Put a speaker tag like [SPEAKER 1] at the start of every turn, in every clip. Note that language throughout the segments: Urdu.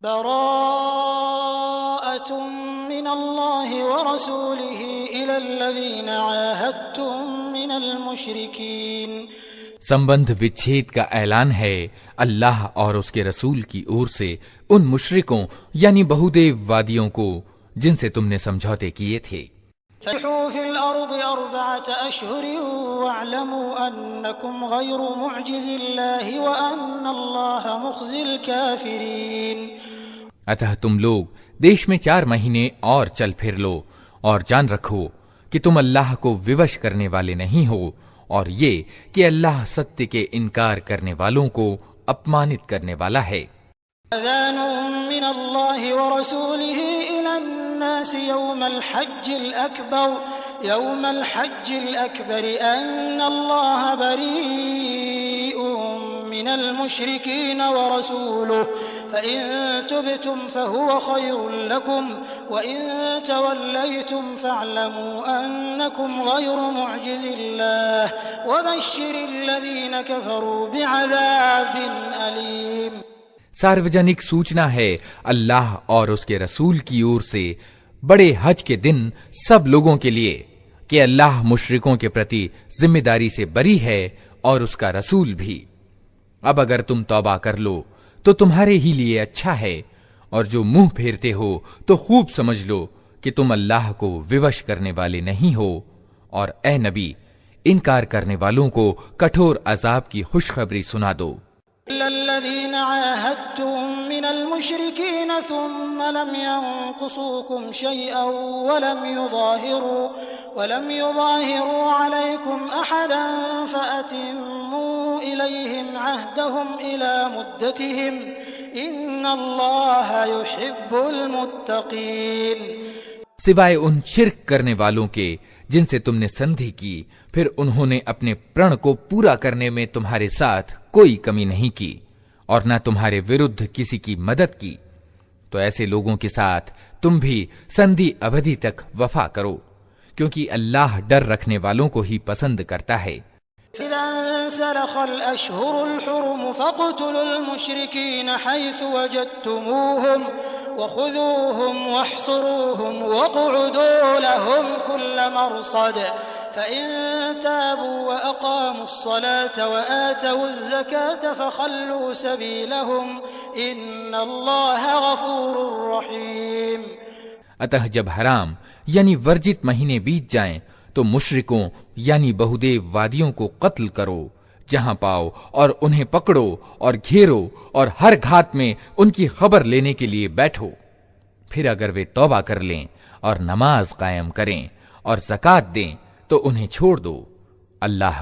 [SPEAKER 1] براءة من اللہ ورسولہ الی الذین عاہدتم من المشرکین.
[SPEAKER 2] سمبندھ وچھید کا اعلان ہے اللہ اور اس کے رسول کی اور سے ان مشرکوں یعنی بہودیو وادیوں کو جن سے تم نے سمجھوتے کیے تھے.
[SPEAKER 1] فسیحوا فی الارض 4 اشہر واعلموا انکم غیر معجز اللہ وان اللہ مخزی الکافرین.
[SPEAKER 2] اتہ تم لوگ دیش میں 4 مہینے اور چل پھر لو اور جان رکھو کہ تم اللہ کو ووش کرنے والے نہیں ہو، اور یہ کہ اللہ ستیہ کے انکار کرنے والوں کو اپمانت کرنے والا ہے.
[SPEAKER 1] اذان من اللہ ورسولہ الی الناس یوم الحج الاکبر ان اللہ بریء من المشرکین ورسولہ فإن تبتم فهو خير لكم وإن توليتم فاعلموا أنكم غير معجز الله وبشر الذين كفروا بعذاب أليم.
[SPEAKER 2] ساروجنک سوچنا ہے اللہ اور اس کے رسول کی اور سے بڑے حج کے دن سب لوگوں کے لیے کہ اللہ مشرکوں کے پرتی ذمہ داری سے بری ہے اور اس کا رسول بھی. اب اگر تم توبہ کر لو تو تمہارے ہی لیے اچھا ہے، اور جو منہ پھیرتے ہو تو خوب سمجھ لو کہ تم اللہ کو ووش کرنے والے نہیں ہو. اور اے نبی، انکار کرنے والوں کو کٹھور عذاب کی خوشخبری سنا دو.
[SPEAKER 1] الذين عاهدتم من المشركين ثم لم ينقصوكم شيئا ولم يظاهروا عليكم أحدا فأتموا إليهم عهدهم إلى مدتهم إن الله يحب المتقين.
[SPEAKER 2] سوائے ان شرک کرنے والوں کے جن سے تم نے سندھی کی، پھر انہوں نے اپنے پرن کو پورا کرنے میں تمہارے ساتھ کوئی کمی نہیں کی اور نہ تمہارے ورودھ کسی کی مدد کی، تو ایسے لوگوں کے ساتھ تم بھی سندھی اودھی تک وفا کرو، کیونکہ اللہ ڈر رکھنے والوں کو ہی پسند کرتا ہے.
[SPEAKER 1] اذا انسلخ الاشهر الحرم فاقتلوا المشركين حيث وجدتموهم وخذوهم واحصروهم واقعدوا لهم كل مرصد فإن تابوا وأقاموا الصلاة وآتوا الزكاة فخلوا سبيلهم إن الله غفور رحيم.
[SPEAKER 2] اتہ جب حرام یعنی ورجت مہینے بیت جائیں تو مشرکوں یعنی بہودیو وادیوں کو قتل کرو جہاں پاؤ، اور انہیں پکڑو اور گھیرو اور ہر گھات میں ان کی خبر لینے کے لیے بیٹھو. پھر اگر وہ توبہ کر لیں اور نماز قائم کریں اور زکوٰۃ دیں تو انہیں چھوڑ دو، اللہ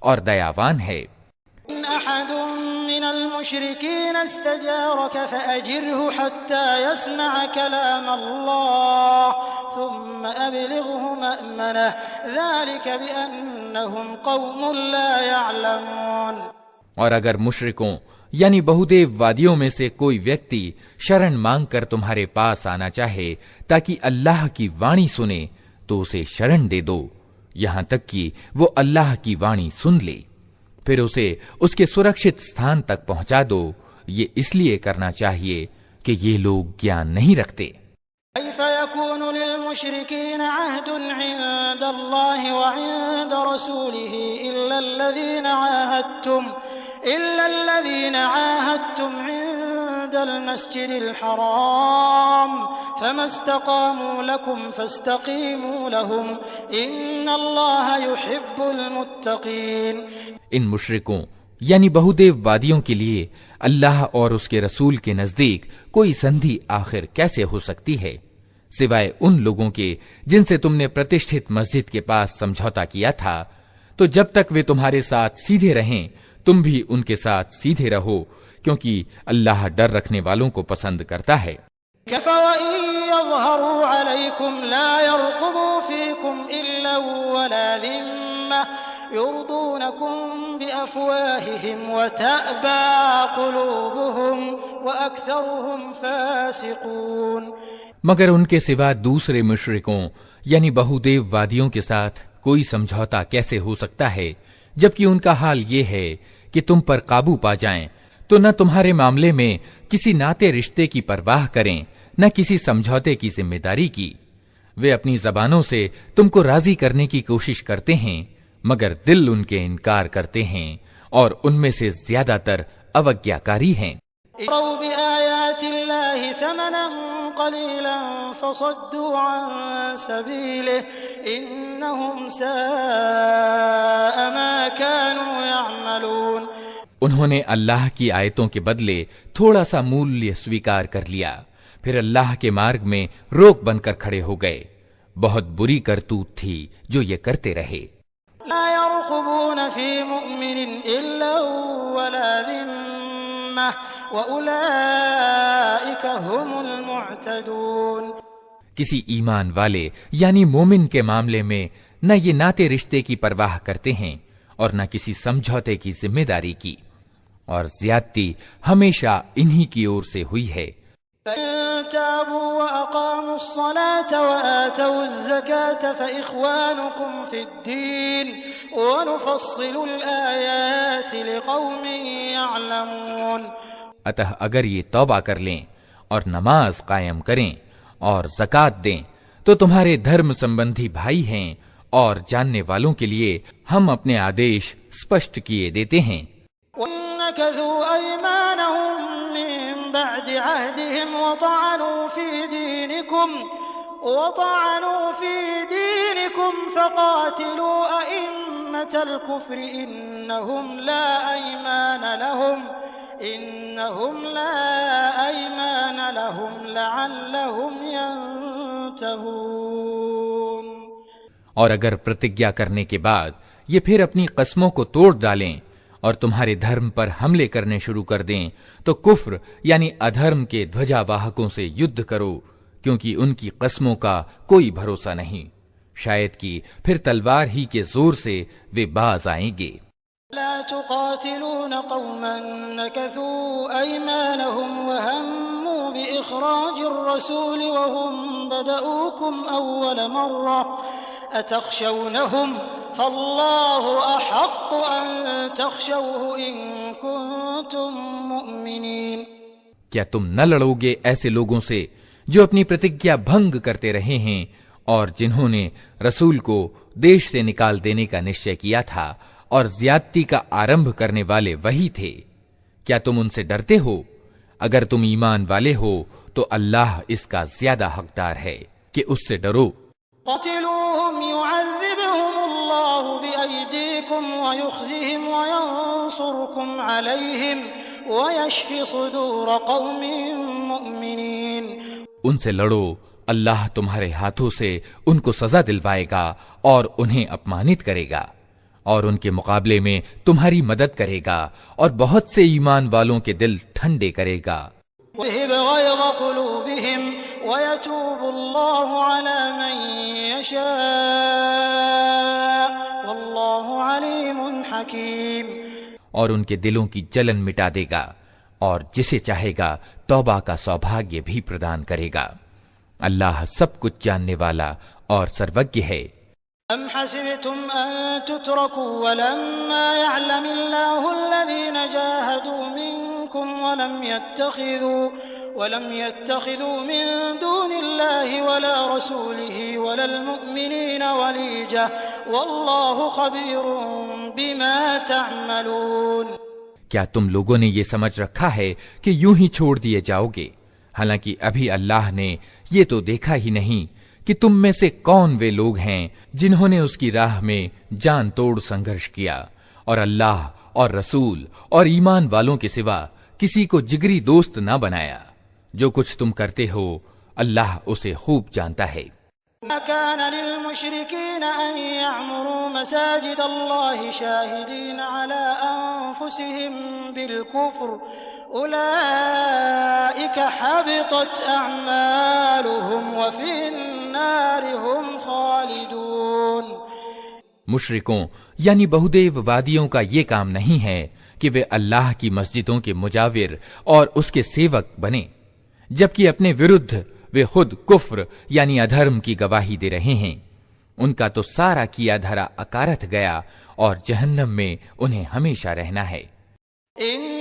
[SPEAKER 2] اور دیاوان ہے.
[SPEAKER 1] إن أحد من المشركين استجارك فأجره حتى يسمع كلام الله ثم أبلغه مأمنه ذلك بأنهم قوم لا يعلمون.
[SPEAKER 2] اور اگر مشرکوں یعنی بہودیو وادیوں میں سے کوئی ویکتی شرن مانگ کر تمہارے پاس آنا چاہے تاکہ اللہ کی وانی سنے تو اسے شرن دے دو یہاں تک کہ وہ اللہ کی وانی سن لے، پھر اسے اس کے سرکشت ستھان تک پہنچا دو. یہ اس لیے کرنا چاہیے کہ یہ لوگ گیان نہیں رکھتے.
[SPEAKER 1] كيف يكون للمشركين عهد عند الله وعند رسوله إلا الذين عاهدتم عند المسجد الحرام فما استقاموا لكم فاستقيموا لهم إن الله يحب المتقين.
[SPEAKER 2] ان مشرکوں یعنی بہودیو وادیوں کے لیے اللہ اور اس کے رسول کے نزدیک کوئی سندھی آخر کیسے ہو سکتی ہے سوائے ان لوگوں کے جن سے تم نے پرتشٹھت مسجد کے پاس سمجھوتا کیا تھا. تو جب تک وہ تمہارے ساتھ سیدھے رہیں تم بھی ان کے ساتھ سیدھے رہو، کیونکہ اللہ ڈر رکھنے والوں کو پسند کرتا ہے.
[SPEAKER 1] كفى وإن يظهروا عليكم لا يرقبوا فيكم إلا ولا ذمة يرضونكم بأفواههم وتأبى قلوبهم وأكثرهم فاسقون.
[SPEAKER 2] مگر ان کے سوا دوسرے مشرکوں یعنی بہودیو وادیوں کے ساتھ کوئی سمجھوتا کیسے ہو سکتا ہے جبکہ ان کا حال یہ ہے کہ تم پر قابو پا جائیں تو نہ تمہارے معاملے میں کسی ناتے رشتے کی پرواہ کریں نہ کسی سمجھوتے کی ذمہ داری کی۔ وہ اپنی زبانوں سے تم کو راضی کرنے کی کوشش کرتے ہیں، مگر دل ان کے انکار کرتے ہیں اور ان میں سے زیادہ تر اوگیاکاری ہیں۔
[SPEAKER 1] اشتروا بآيات الله ثمنا قليلا فصدوا عن سبيله إنهم ساء ما كانوا يعملون۔
[SPEAKER 2] انہوں نے اللہ کی آیتوں کے بدلے تھوڑا سا مولیہ سویکار کر لیا، پھر اللہ کے مارگ میں روک بن کر کھڑے ہو گئے۔ بہت بری کرتوت تھی جو یہ کرتے رہے۔
[SPEAKER 1] لا يرقبون في مؤمن إلا ولا ذمة وأولئك هم المعتدون۔
[SPEAKER 2] کسی ایمان والے یعنی مومن کے معاملے میں نہ یہ ناتے رشتے کی پرواہ کرتے ہیں اور نہ کسی سمجھوتے کی ذمہ داری کی، اور زیادتی ہمیشہ انہی کی اور سے ہوئی ہے۔
[SPEAKER 1] فإن تابوا وأقاموا الصلاة وآتوا الزكاة فإخوانكم في الدين ونفصل الآيات لقوم يعلمون۔
[SPEAKER 2] اتہ اگر یہ توبہ کر لیں اور نماز قائم کریں اور زکوٰۃ دیں تو تمہارے دھرم سمبندھی بھائی ہیں اور جاننے والوں کے لیے ہم اپنے آدیش اسپشٹ کیے دیتے ہیں۔
[SPEAKER 1] وَنَكَثُوا أَيْمَانَهُمْ مِنْ بَعْدِ عَهْدِهِمْ وَطَعَنُوا فِي دِينِكُمْ فَقَاتِلُوا أَئِمَّةَ الْكُفْرِ إِنَّهُمْ لَا أَيْمَانَ لَهُمْ لَعَلَّهُمْ يَنْتَهُونَ۔
[SPEAKER 2] اور اگر پرتگیا کرنے کے بعد یہ پھر اپنی قسموں کو توڑ ڈالیں اور تمہارے دھرم پر حملے کرنے شروع کر دیں تو کفر یعنی ادھرم کے دھوجا واہکوں سے یدھ کرو، کیونکہ ان کی قسموں کا کوئی بھروسہ نہیں، شاید کہ پھر تلوار ہی کے زور سے وہ باز آئیں گے۔
[SPEAKER 1] لا تقاتلون قوما نكثوا أيمانهم وهموا بإخراج الرسول وهم بدؤوكم أول مرة أتخشونهم فالله أحق أن تخشوه إن كنتم مؤمنين۔
[SPEAKER 2] کیا تم نہ لڑو گے ایسے لوگوں سے جو اپنی پرتگیا بھنگ کرتے رہے ہیں اور جنہوں نے رسول کو دیش سے نکال دینے کا نشچے کیا تھا اور زیادتی کا آرمبھ کرنے والے وہی تھے؟ کیا تم ان سے ڈرتے ہو؟ اگر تم ایمان والے ہو تو اللہ اس کا زیادہ حقدار ہے کہ اس سے ڈرو۔
[SPEAKER 1] قتلوهم يعذبهم الله بأيديكم ويخزهم وينصركم عليهم ويشفي صدور قوم مؤمنين۔
[SPEAKER 2] ان سے لڑو، اللہ تمہارے ہاتھوں سے ان کو سزا دلوائے گا اور انہیں اپمانت کرے گا، اور ان کے مقابلے میں تمہاری مدد کرے گا اور بہت سے ایمان والوں کے دل ٹھنڈے کرے گا۔
[SPEAKER 1] وَيُذْهِبْ غَيْظَ قُلُوبِهِمْ وَيَتُوبُ اللَّهُ عَلَى مَن يَشَاءُ وَاللَّهُ عَلِيمٌ حَكِيمٌ۔
[SPEAKER 2] اور ان کے دلوں کی جلن مٹا دے گا اور جسے چاہے گا توبہ کا سوبھاگیہ بھی پردان کرے گا۔ اللہ سب کچھ جاننے والا اور سروگیہ ہے۔
[SPEAKER 1] أَمْ حَسِبْتُمْ أَن تُتْرَكُوا وَلَمَّا يَعْلَمِ اللَّهُ الَّذِينَ جَاهَدُوا مِنكُمْ وَلَمْ يَتَّخِذُوا مِن دُونِ اللَّهِ وَلَا رَسُولِهِ وَلَا الْمُؤْمِنِينَ وَلِيجَةً وَاللَّهُ خَبِيرٌ بِمَا تَعْمَلُونَ۔
[SPEAKER 2] کیا تم لوگوں نے یہ سمجھ رکھا ہے کہ یوں ہی چھوڑ دیے جاؤ گے، حالانکہ ابھی اللہ نے یہ تو دیکھا ہی نہیں کہ تم میں سے کون وہ لوگ ہیں جنہوں نے اس کی راہ میں جان توڑ سنگھرش کیا، اور اللہ اور رسول اور ایمان والوں کے سوا کسی کو جگری دوست نہ بنایا۔ جو کچھ تم کرتے ہو اللہ اسے خوب جانتا ہے۔
[SPEAKER 1] ما كان للمشركين أن يعمروا مساجد الله شاهدين على أنفسهم بالكفر أولئك حبطت أعمالهم وفي النار هم خالدون۔
[SPEAKER 2] مشرکوں یعنی بہودیو وادیوں کا یہ کام نہیں ہے کہ وہ اللہ کی مسجدوں کے مجاور اور اس کے سیوک بنے، جبکہ اپنے وردھ وہ خود کفر یعنی ادھرم کی گواہی دے رہے ہیں۔ ان کا تو سارا کیا دھرا اکارت گیا اور جہنم میں انہیں ہمیشہ رہنا ہے۔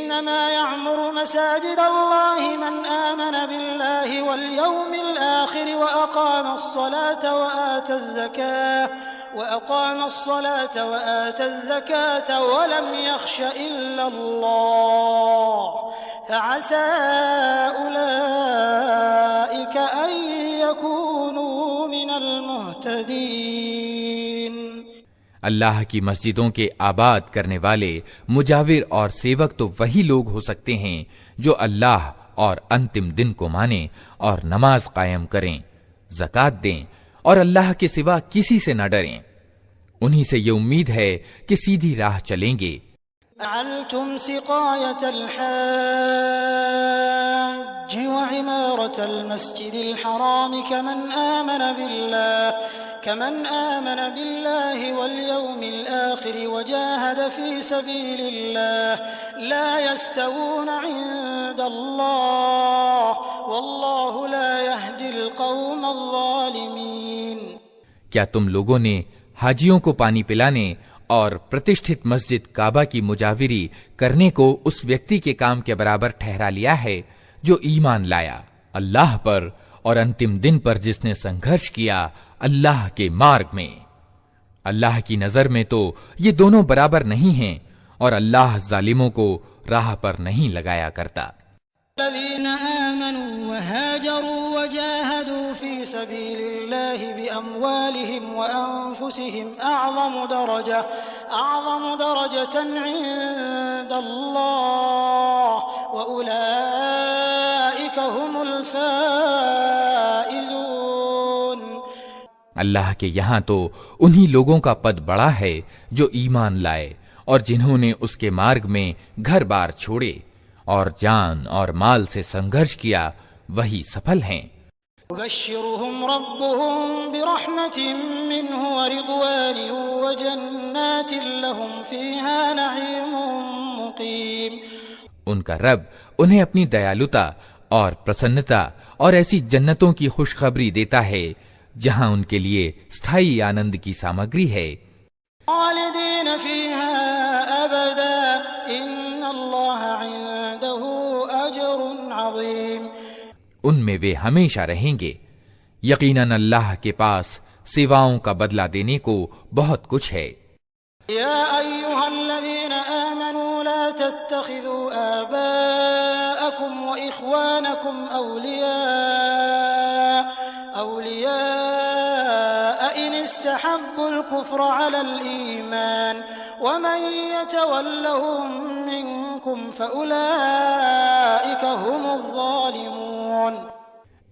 [SPEAKER 1] إنما يعمر مساجد الله من آمن بالله واليوم الآخر وأقام الصلاة وآتى الزكاة ولم يخش إلا الله فعسى أولئك أن يكونوا من المهتدين.
[SPEAKER 2] اللہ کی مسجدوں کے آباد کرنے والے مجاور اور سیوک تو وہی لوگ ہو سکتے ہیں جو اللہ اور انتم دن کو مانیں اور نماز قائم کریں، زکوٰۃ دیں اور اللہ کے سوا کسی سے نہ ڈریں. انہی سے یہ امید ہے کہ سیدھی راہ چلیں گے.
[SPEAKER 1] جعلتم سقاية الحاج وعمارة المسجد الحرام كمن آمن بالله واليوم الآخر وجاهد في سبيل الله لا يستوون عند الله والله لا يهدي القوم الظالمين.
[SPEAKER 2] کیا تم لوگوں نے حاجیوں کو پانی پلانے اور پرتشٹھت مسجد کعبہ کی مجاوری کرنے کو اس ویکتی کے کام کے برابر ٹھہرا لیا ہے جو ایمان لایا اللہ پر اور انتم دن پر جس نے سنگھرش کیا اللہ کے مارگ میں؟ اللہ کی نظر میں تو یہ دونوں برابر نہیں ہیں اور اللہ ظالموں کو راہ پر نہیں لگایا کرتا.
[SPEAKER 1] الذين آمنوا وهاجروا وجاهدوا في سبيل الله بأموالهم وأنفسهم أعظم درجة عند الله وأولئك هم الفائزون.
[SPEAKER 2] اللہ کے یہاں تو انہی لوگوں کا پد بڑا ہے جو ایمان لائے اور جنہوں نے اس کے مارگ میں گھر بار چھوڑے اور جان اور مال سے سنگھرش کیا، وہی سفل ہیں.
[SPEAKER 1] يبشرهم ربهم برحمة منه ورضوان وجنات لهم فيها نعيم مقيم.
[SPEAKER 2] ان کا رب انہیں اپنی دیالوتا اور پرسنتا اور ایسی جنتوں کی خوشخبری دیتا ہے جہاں ان کے لیے ستھائی آنند کی سامگری ہے.
[SPEAKER 1] خالدین فیہا ابدا ان اللہ عنده اجر عظیم.
[SPEAKER 2] ان میں وہ ہمیشہ رہیں گے. یقیناً اللہ کے پاس سیواؤں کا بدلہ دینے کو بہت کچھ ہے.
[SPEAKER 1] یا ایہا الذین آمنوا لا تتخذوا آباءکم واخوانکم اولیاء ان استحبوا الكفر على الإيمان ومن يتولهم منكم فأولئك هم الظالمون.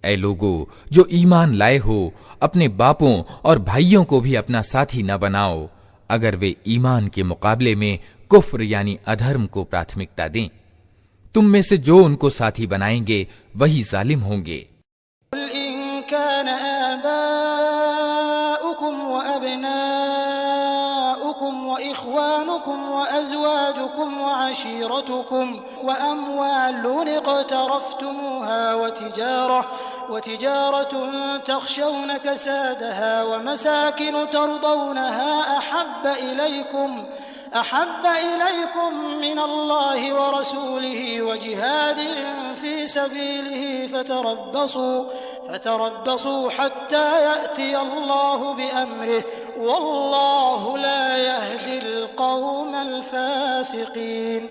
[SPEAKER 2] اے لوگو جو ایمان لائے ہو، اپنے باپوں اور بھائیوں کو بھی اپنا ساتھی نہ بناؤ اگر وہ ایمان کے مقابلے میں کفر یعنی ادھرم کو پراتھمکتا دیں. تم میں سے جو ان کو ساتھی بنائیں گے وہی ظالم ہوں گے.
[SPEAKER 1] قل إن كان آباؤكم وأبناؤكم وإخوانكم وأزواجكم وعشيرتكم وأموال اقترفتموها وتجارة تخشون كسادها ومساكن ترضونها أحب إليكم من الله ورسوله وجهاد في سبيله فتربصوا حتى يأتي الله بأمره والله لا يهدي القوم الفاسقين.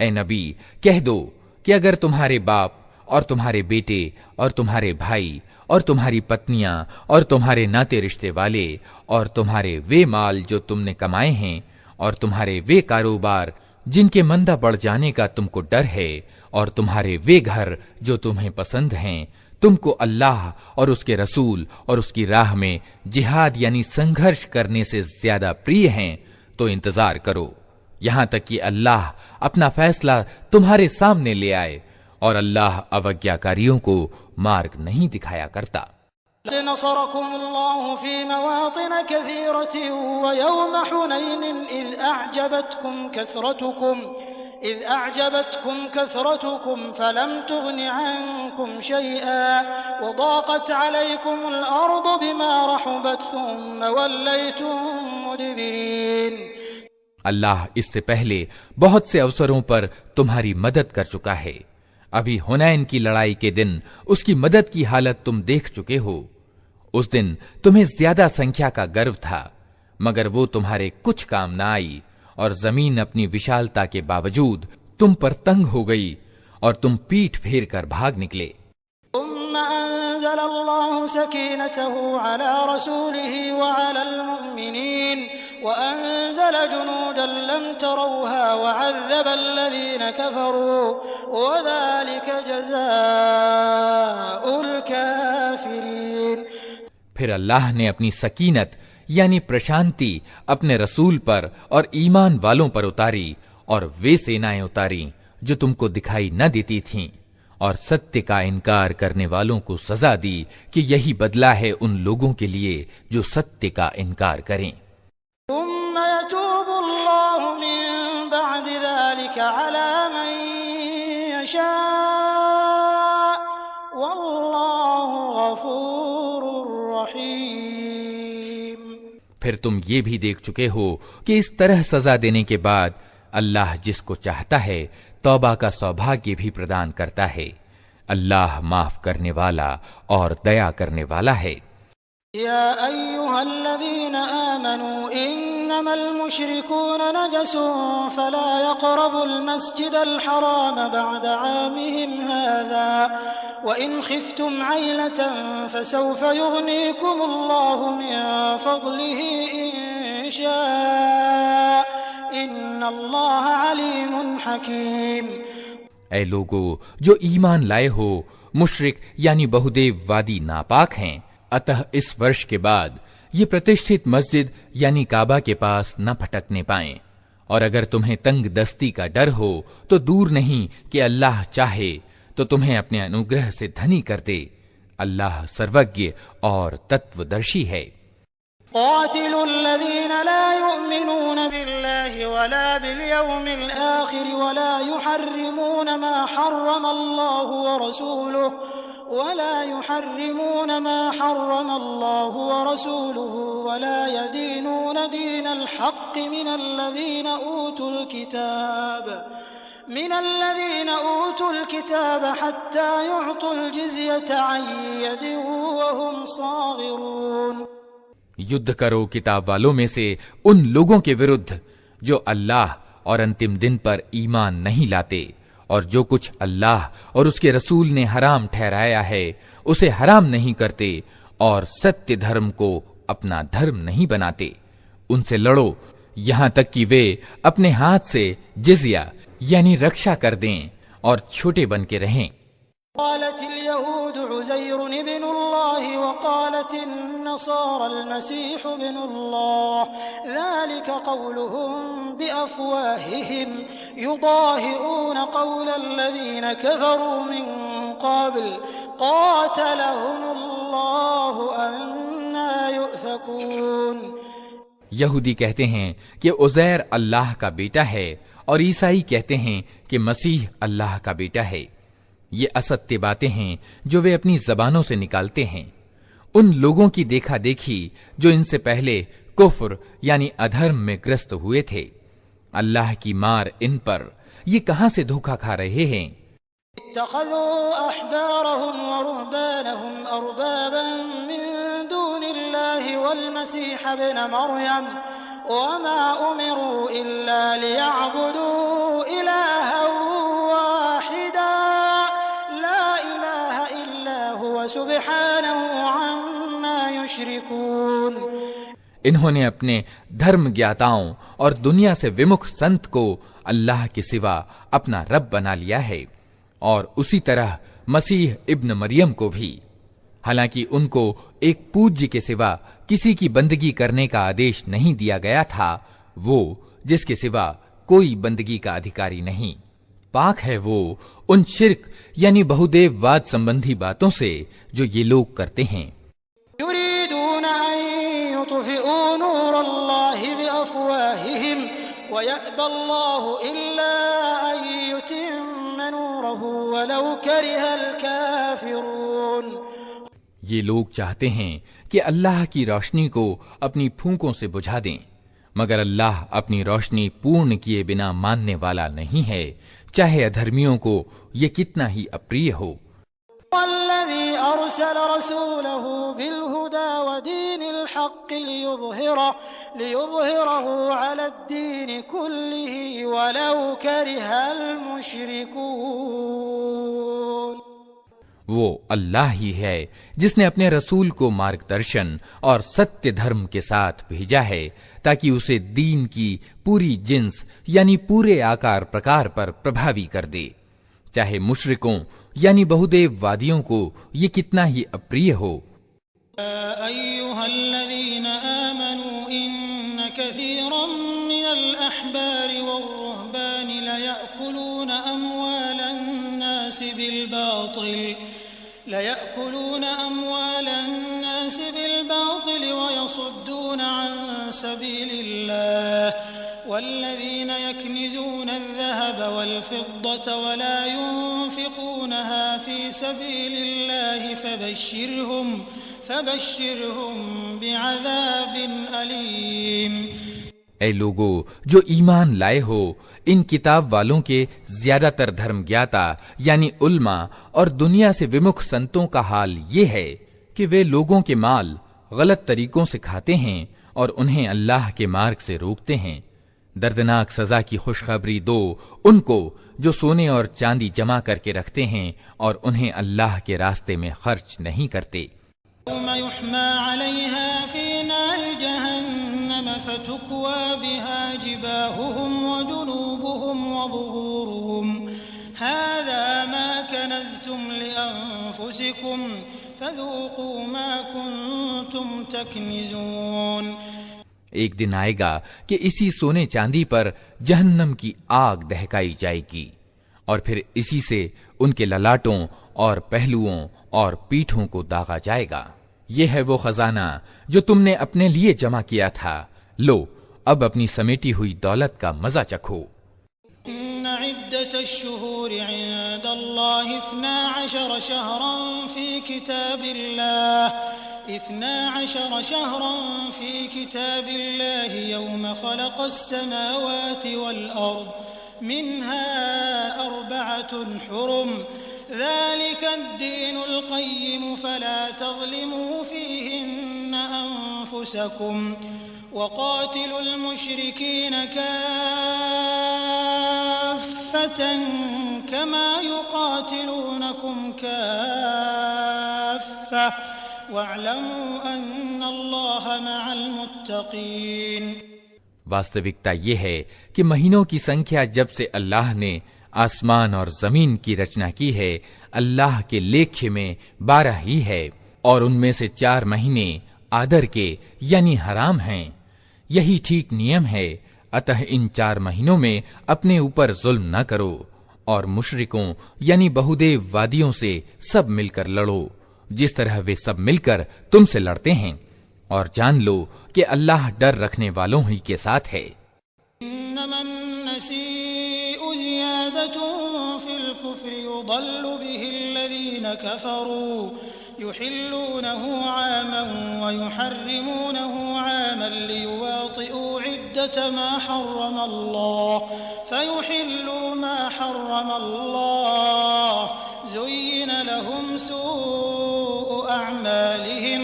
[SPEAKER 2] اے نبی کہہ دو کہ اگر تمہارے باپ اور تمہارے بیٹے اور تمہارے بھائی اور تمہاری پتنیاں اور تمہارے ناتے رشتے والے اور تمہارے وہ مال جو تم نے کمائے ہیں اور تمہارے وہ کاروبار جن کے مندہ بڑھ جانے کا تم کو ڈر ہے اور تمہارے وہ گھر جو تمہیں پسند ہیں، تم کو اللہ اور اس کے رسول اور اس کی راہ میں جہاد یعنی سنگھرش کرنے سے زیادہ پری ہیں، تو انتظار کرو یہاں تک کہ اللہ اپنا فیصلہ تمہارے سامنے لے آئے، اور اللہ اوگیاکاریوں کو مارگ نہیں دکھایا کرتا.
[SPEAKER 1] نصركم الله في مواطن كثيرة ويوم حنين إذ أعجبتكم كثرتكم فلم تغن عنكم شيئا وضاقت عليكم الأرض بما رحبت ثم وليتم مدبرين.
[SPEAKER 2] اللہ اس سے پہلے بہت سے اوسروں پر تمہاری مدد کر چکا ہے۔ ابھی حنین کی لڑائی کے دن اس کی مدد کی حالت تم دیکھ چکے ہو۔ اس دن تمہیں زیادہ سنکھیا کا گرو تھا، مگر وہ تمہارے کچھ کام نہ آئی، اور زمین اپنی وشالتا کے باوجود تم پر تنگ ہو گئی اور تم پیٹھ پھیر کر بھاگ نکلے۔
[SPEAKER 1] ثم أنزل الله سكينته على رسوله وعلى المؤمنين وأنزل جنودا لم تروها وعذب الذين كفروا وذلك جزاء الكافرين۔
[SPEAKER 2] پھر اللہ نے اپنی سکینت یعنی پرشانتی اپنے رسول پر اور ایمان والوں پر اتاری، اور وہ سینائیں اتاری جو تم کو دکھائی نہ دیتی تھیں، اور ستیہ کا انکار کرنے والوں کو سزا دی کہ یہی بدلہ ہے ان لوگوں کے لیے جو ستیہ کا انکار کریں۔
[SPEAKER 1] ثم يتوب الله من بعد ذلك على من يشاء والله غفور رحيم۔
[SPEAKER 2] پھر تم یہ بھی دیکھ چکے ہو کہ اس طرح سزا دینے کے بعد اللہ جس کو چاہتا ہے توبہ کا سوبھاگیہ بھی پردان کرتا ہے۔ اللہ معاف کرنے والا اور دیا کرنے والا ہے۔
[SPEAKER 1] يا أيها الذين آمنوا إنما المشركون نجس فلا يقربوا المسجد الحرام بعد عامهم هذا وإن خفتم عيلة فسوف يغنيكم الله من فضله إن شاء إن الله عليم حكيم۔
[SPEAKER 2] اے لوگو جو ایمان لائے ہو، مشرک یعنی بہودیو وادی ناپاک ہیں، اتہ اس ورش کے بعد یہ پرتشٹھت مسجد یعنی کعبہ کے پاس نہ پھٹکنے پائیں، اور اگر تمہیں تنگ دستی کا ڈر ہو تو دور نہیں کہ اللہ چاہے تو تمہیں اپنے انوگرہ سے دھنی کر دے۔ اللہ سروگیہ اور تتودرشی ہے۔
[SPEAKER 1] قاتلوا الذين لا يؤمنون بالله ولا باليوم الآخر ولا يحرمون ما حرم الله ورسوله ولا يدينون دين الحق من الذين أوتوا الكتاب حتى يعطوا الجزية عن يد وهم صاغرون۔
[SPEAKER 2] یدھ کرو کتاب والوں میں سے ان لوگوں کے ورد جو اللہ اور انتم دن پر ایمان نہیں لاتے، اور جو کچھ اللہ اور اس کے رسول نے حرام ٹھہرایا ہے اسے حرام نہیں کرتے، اور ستیہ دھرم کو اپنا دھرم نہیں بناتے۔ ان سے لڑو یہاں تک کہ وہ اپنے ہاتھ سے جزیہ یعنی رکشا کر دیں اور چھوٹے بن کے رہیں۔
[SPEAKER 1] قالت اليهود عزير ابن الله وقالت النصارى المسيح ابن الله ذلك قولهم بأفواههم يضاهئون قول الذين كفروا من قبل قاتلهم الله أنى يؤفكون۔
[SPEAKER 2] یہودی کہتے ہیں کہ عزیر اللہ کا بیٹا ہے، اور عیسائی کہتے ہیں کہ مسیح اللہ کا بیٹا ہے۔ یہ اسطیہ باتیں ہیں جو وہ اپنی زبانوں سے نکالتے ہیں۔ ان لوگوں کی دیکھا دیکھی جو ان سے پہلے کفر یعنی ادھرم میں گرست ہوئے تھے۔ اللہ کی مار ان پر، یہ کہاں سے دھوکہ کھا رہے ہیں۔
[SPEAKER 1] اتخذوا احبارهم ورهبانهم اربابا من دون الله والمسيح ابن مريم وما امروا الا ليعبدوا الها واحدا سبحانه عما يشركون۔
[SPEAKER 2] انہوں نے اپنے دھرم گیاتاؤں اور دنیا سے ومکھ سنت کو اللہ کے سوا اپنا رب بنا لیا ہے، اور اسی طرح مسیح ابن مریم کو بھی، حالانکہ ان کو ایک پوجیہ کے سوا کسی کی بندگی کرنے کا آدیش نہیں دیا گیا تھا، وہ جس کے سوا کوئی بندگی کا ادھیکاری نہیں۔ پاک ہے وہ ان شرک یعنی بہودیو واد سمبندھی باتوں سے جو یہ لوگ کرتے ہیں۔
[SPEAKER 1] یریدون ان یطفئوا نور اللہ بافواہہم ویأبی اللہ الا ان یتم نورہ ولو کرہ الکافرون۔
[SPEAKER 2] یہ لوگ چاہتے ہیں کہ اللہ کی روشنی کو اپنی پھونکوں سے بجھا دیں، مگر اللہ اپنی روشنی پورن کیے بنا ماننے والا نہیں ہے، چاہے ادھرمیوں کو یہ کتنا ہی اپریہ ہو۔
[SPEAKER 1] والذي أرسل رسوله بالهدى ودين الحق ليظهره على الدين كله ولو كره المشركون۔
[SPEAKER 2] وہ اللہ ہی ہے جس نے اپنے رسول کو مارگ درشن اور ستیہ دھرم کے ساتھ بھیجا ہے تاکہ اسے دین کی پوری جنس یعنی پورے آکار پرکار پر پربھاوی کر دے، چاہے مشرکوں یعنی بہودیو وادیوں کو یہ کتنا ہی اپریہ ہو۔
[SPEAKER 1] أيها الذين آمنوا إن كثيرا من الأحبار والرهبان ليأكلون أموال الناس بالباطل ويصدون عن سبيل الله والذين يكنزون الذهب والفضة ولا ينفقونها في سبيل الله فبشرهم بعذاب أليم۔
[SPEAKER 2] اے لوگو جو ایمان لائے ہو، ان کتاب والوں کے زیادہ تر دھرم گیاتا یعنی علماء اور دنیا سے ومکھ سنتوں کا حال یہ ہے کہ وہ لوگوں کے مال غلط طریقوں سے کھاتے ہیں اور انہیں اللہ کے مارگ سے روکتے ہیں۔ دردناک سزا کی خوشخبری دو ان کو جو سونے اور چاندی جمع کر کے رکھتے ہیں اور انہیں اللہ کے راستے میں خرچ نہیں کرتے۔
[SPEAKER 1] يوم يحمى عليها في نار جهنم فتكوى بها جباههم وجنوبهم وظهورهم هذا ما كنزتم لأنفسكم فذوقوا ما كنتم تكنزون۔
[SPEAKER 2] ایک دن آئے گا کہ اسی سونے چاندی پر جہنم کی آگ دہکائی جائے گی اور پھر اسی سے ان کے للاٹوں اور پہلوؤں اور پیٹھوں کو داغا جائے گا۔ یہ ہے وہ خزانہ جو تم نے اپنے لیے جمع کیا تھا، لو اب اپنی سمیٹی ہوئی دولت کا مزہ چکھو۔
[SPEAKER 1] إن عدة الشهور عند الله 12 شهرا في كتاب الله يوم خلق السماوات والأرض منها 4 حرم ذلك الدين القيم فلا تظلموا فيهن أنفسكم وقاتلوا المشركين كافة كما يقاتلونكم كافة واعلموا أن الله مع المتقين۔
[SPEAKER 2] واستوکتا یہ ہے کہ مہینوں کی سنکھیا جب سے اللہ نے آسمان اور زمین کی رچنا کی ہے، اللہ کے لیکھے میں 12 ہی ہے اور ان میں سے 4 مہینے آدر کے یعنی حرام ہیں۔ یہی ٹھیک نیم ہے، اتہ ان 4 مہینوں میں اپنے اوپر ظلم نہ کرو اور مشرکوں یعنی بہودیو وادیوں سے سب مل کر لڑو جس طرح وہ سب مل کر تم سے لڑتے ہیں، اور جان لو کہ اللہ ڈر رکھنے والوں ہی کے ساتھ ہے۔
[SPEAKER 1] انما النسيء زيادة في الكفر يضل به الذين كفروا يحلونه عاما ويحرمونه عاما ليواطئوا عدة ما حرم الله فيحلوا ما حرم الله زين لهم سوء أعمالهم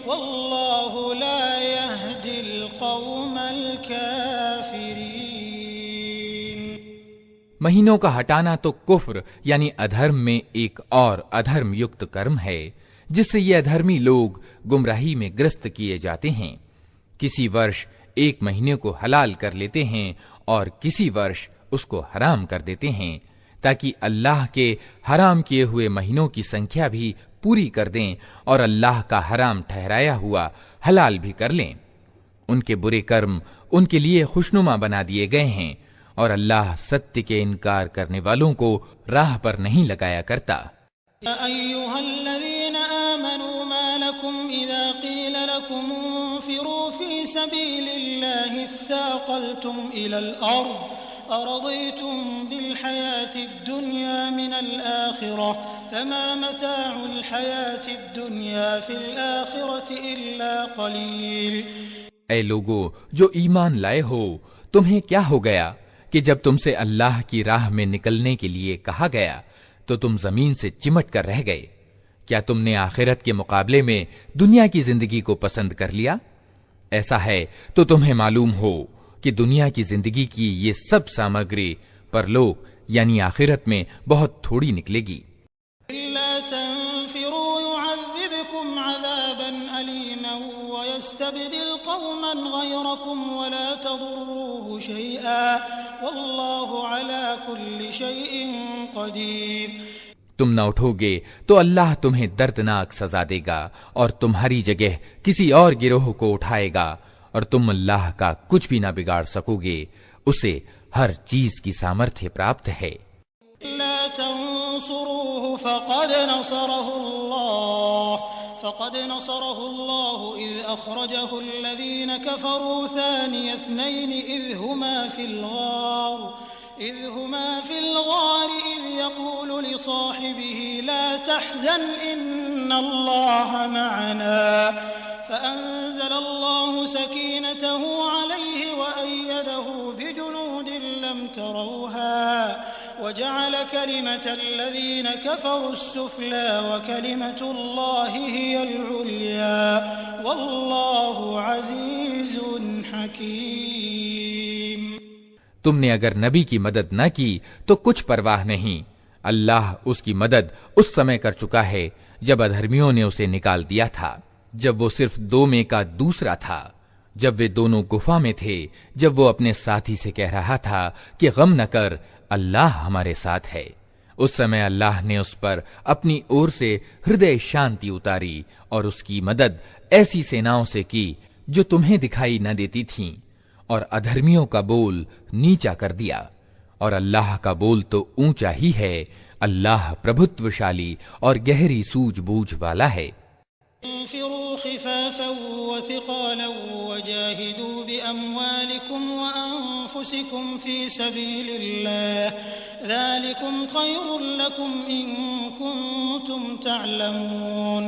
[SPEAKER 1] والله لا يهدي القوم الكافرين۔
[SPEAKER 2] مہینوں کا ہٹانا تو کفر یعنی ادھرم میں ایک اور ادھرم یکت کرم ہے جس سے یہ ادھرمی لوگ گمراہی میں گرست کیے جاتے ہیں۔ کسی ورش ایک مہینے کو حلال کر لیتے ہیں اور کسی ورش اس کو حرام کر دیتے ہیں تاکہ اللہ کے حرام کیے ہوئے مہینوں کی سنکھیا بھی پوری کر دیں اور اللہ کا حرام ٹھہرایا ہوا حلال بھی کر لیں۔ ان کے برے کرم ان کے لیے خوشنما بنا دیے گئے ہیں اور اللہ ستیہ کے انکار کرنے والوں کو راہ پر نہیں لگایا کرتا۔
[SPEAKER 1] يا أيها الذين آمنوا ما لكم إذا قيل لكم انفروا في سبيل الله اثاقلتم إلى الأرض أرضيتم بالحياة الدنيا من الآخرة فما متاع الحياة الدنيا في الآخرة إلا قليل
[SPEAKER 2] اے لوگو جو ایمان لائے ہو، تمہیں کیا ہو گیا کہ جب تم سے اللہ کی راہ میں نکلنے کے لیے کہا گیا تو تم زمین سے چمٹ کر رہ گئے؟ کیا تم نے آخرت کے مقابلے میں دنیا کی زندگی کو پسند کر لیا؟ ایسا ہے تو تمہیں معلوم ہو کہ دنیا کی زندگی کی یہ سب سامگری پرلوک یعنی آخرت میں بہت تھوڑی نکلے گی۔
[SPEAKER 1] وَيَسْتَبْدِلْ قَوْمًا غَيْرَكُمْ وَلَا تَضُرُّوهُ شَيْئًا وَاللَّهُ عَلَى كُلِّ شَيْءٍ قَدِيرٌ۔
[SPEAKER 2] تم نہ اٹھو گے تو اللہ تمہیں دردناک سزا دے گا اور تمہاری جگہ کسی اور گروہ کو اٹھائے گا، اور تم اللہ کا کچھ بھی نہ بگاڑ سکو گے، اسے ہر چیز کی سامرتھیہ پراپت ہے۔
[SPEAKER 1] لا تنصروه فقد نصره الله إذ أخرجه الذين كفروا ثاني اثنين إذ هما في الغار إذ يقول لصاحبه لا تحزن إن الله معنا فأنزل الله سكينته عليه وأيده بجنود لم تروها وجعل كلمة الذين كفروا السفلى وكلمة الله هي العليا والله عزيز حكيم۔
[SPEAKER 2] تم نے اگر نبی کی مدد نہ کی تو کچھ پرواہ نہیں، اللہ اس کی مدد اس سمے کر چکا ہے جب ادھرمیوں نے اسے نکال دیا تھا، جب وہ صرف دو میں کا دوسرا تھا، جب وہ دونوں گفا میں تھے، جب وہ اپنے ساتھی سے کہہ رہا تھا کہ غم نہ کر، اللہ ہمارے ساتھ ہے۔ اس سمے اللہ نے اس پر اپنی اور سے ہردے شانتی اتاری اور اس کی مدد ایسی سیناؤں سے کی جو تمہیں دکھائی نہ دیتی تھیں، اور ادھرمیوں کا بول نیچا کر دیا، اور اللہ کا بول تو اونچا ہی ہے۔ اللہ پربھتوشالی اور گہری سوجھ بوجھ والا ہے۔
[SPEAKER 1] انفروا خفافا وثقالا وجاهدوا بأموالكم وأنفسكم في سبيل الله ذلكم خير لكم إن كنتم تعلمون۔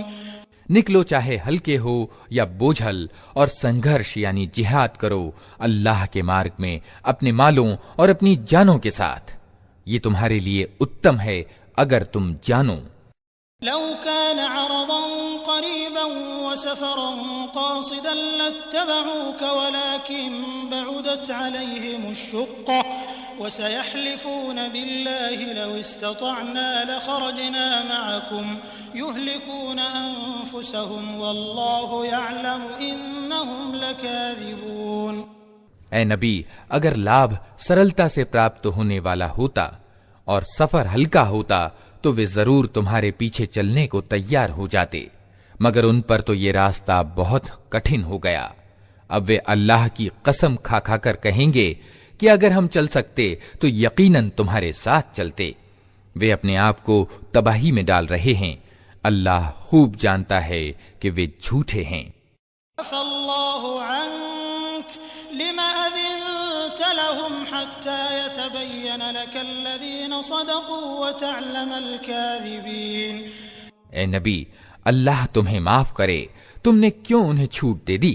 [SPEAKER 2] نکلو چاہے ہلکے ہو یا بوجھل، اور سنگھرش یعنی جہاد کرو اللہ کے مارگ میں اپنے مالوں اور اپنی جانوں کے ساتھ، یہ تمہارے لیے اتم ہے اگر تم جانو۔
[SPEAKER 1] لو كان عرضا قريبا وسفرا قاصدا لاتبعوك ولكن بعدت عليهم الشقة وسيحلفون بالله لو استطعنا لخرجنا معكم يهلكون أنفسهم والله يعلم إنهم لكاذبون۔
[SPEAKER 2] اے نبی، اگر لابھ سرلتا سے پراپت ہونے والا ہوتا اور سفر ہلکا ہوتا تو وہ ضرور تمہارے پیچھے چلنے کو تیار ہو جاتے، مگر ان پر تو یہ راستہ بہت کٹھن ہو گیا۔ اب وہ اللہ کی قسم کھا کھا کر کہیں گے کہ اگر ہم چل سکتے تو یقیناً تمہارے ساتھ چلتے۔ وہ اپنے آپ کو تباہی میں ڈال رہے ہیں، اللہ خوب جانتا ہے کہ وہ جھوٹے ہیں۔
[SPEAKER 1] عفا اللہ عنک لما أذنت لهم حتى يتبين لك الذين صدقوا وتعلم الكاذبين۔
[SPEAKER 2] اے نبی، اللہ تمہیں معاف کرے، تم نے کیوں انہیں چھوٹ دے دی؟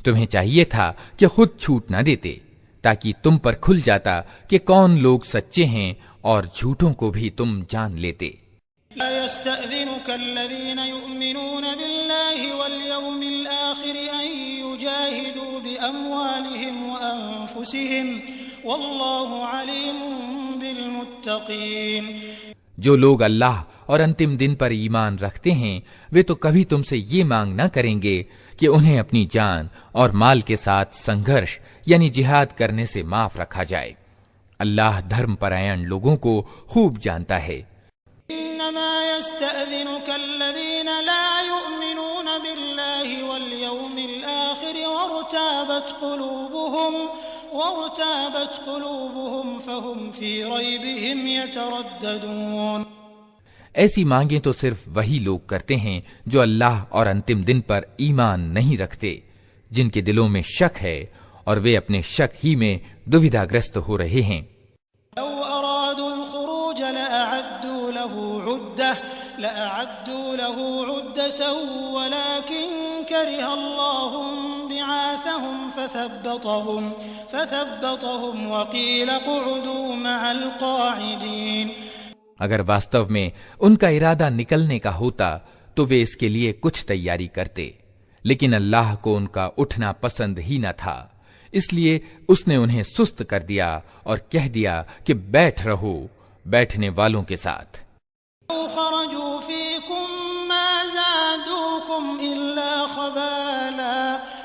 [SPEAKER 2] تمہیں چاہیے تھا کہ خود چھوٹ نہ دیتے تاکہ تم پر کھل جاتا کہ کون لوگ سچے ہیں، اور جھوٹوں کو بھی تم جان لیتے۔
[SPEAKER 1] لا يستأذنك الذين يؤمنون بالله واليوم الآخر أن يجاهدوا بأموالهم وأنفسهم والله عليم بالمتقين۔
[SPEAKER 2] جو لوگ اللہ اور انتم دن پر ایمان رکھتے ہیں وہ تو کبھی تم سے یہ مانگ نہ کریں گے کہ انہیں اپنی جان اور مال کے ساتھ سنگھرش یعنی جہاد کرنے سے معاف رکھا جائے۔ اللہ دھرم پرائن لوگوں کو خوب جانتا ہے۔
[SPEAKER 1] انما يستأذنك الذين لا يؤمنون بالله واليوم الآخر وارتابت قلوبهم فهم في ريبهم يترددون۔
[SPEAKER 2] ایسی مانگیں تو صرف وہی لوگ کرتے ہیں جو اللہ اور انتم دن پر ایمان نہیں رکھتے، جن کے دلوں میں شک ہے اور وہ اپنے شک ہی میں دویدھا گرست ہو رہے ہیں۔ لو
[SPEAKER 1] أرادوا الخروج لأعدوا وأعدوا له عدة ولكن كره الله بعاثهم فثبطهم وقيل اقعدوا مع القاعدين۔
[SPEAKER 2] اگر واستو میں ان کا ارادہ نکلنے کا ہوتا تو وہ اس کے لیے کچھ تیاری کرتے، لیکن اللہ کو ان کا اٹھنا پسند ہی نہ تھا، اس لیے اس نے انہیں سست کر دیا اور کہہ دیا کہ بیٹھ رہو بیٹھنے والوں کے ساتھ۔
[SPEAKER 1] خرجوا فيكم ما زادوكم إلا خبالا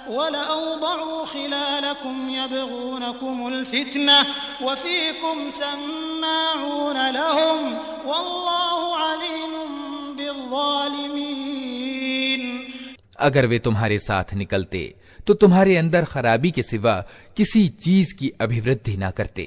[SPEAKER 1] ولأوضعوا خلالكم يبغونكم الفتنة وفيكم سماعون لهم والله عليم بالظالمين۔
[SPEAKER 2] اگر وہ تمہارے ساتھ نکلتے تو تمہارے اندر خرابی کے سوا کسی چیز کی ابھیوردھی نہ کرتے،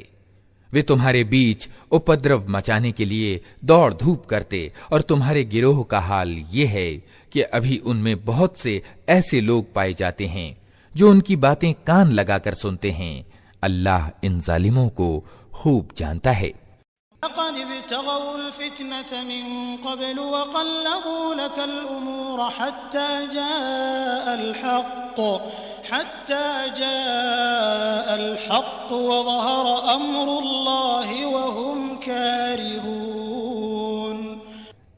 [SPEAKER 2] وہ تمہارے بیچ اپدرو مچانے کے لیے دوڑ دھوپ کرتے، اور تمہارے گروہ کا حال یہ ہے کہ ابھی ان میں بہت سے ایسے لوگ پائے جاتے ہیں جو ان کی باتیں کان لگا کر سنتے ہیں۔ اللہ ان ظالموں کو خوب جانتا ہے۔
[SPEAKER 1] لقد ابتغوا الفتنة من قبل وقلبوا لك الأمور حتى جاء الحق وظهر أمر الله وهم كارهون۔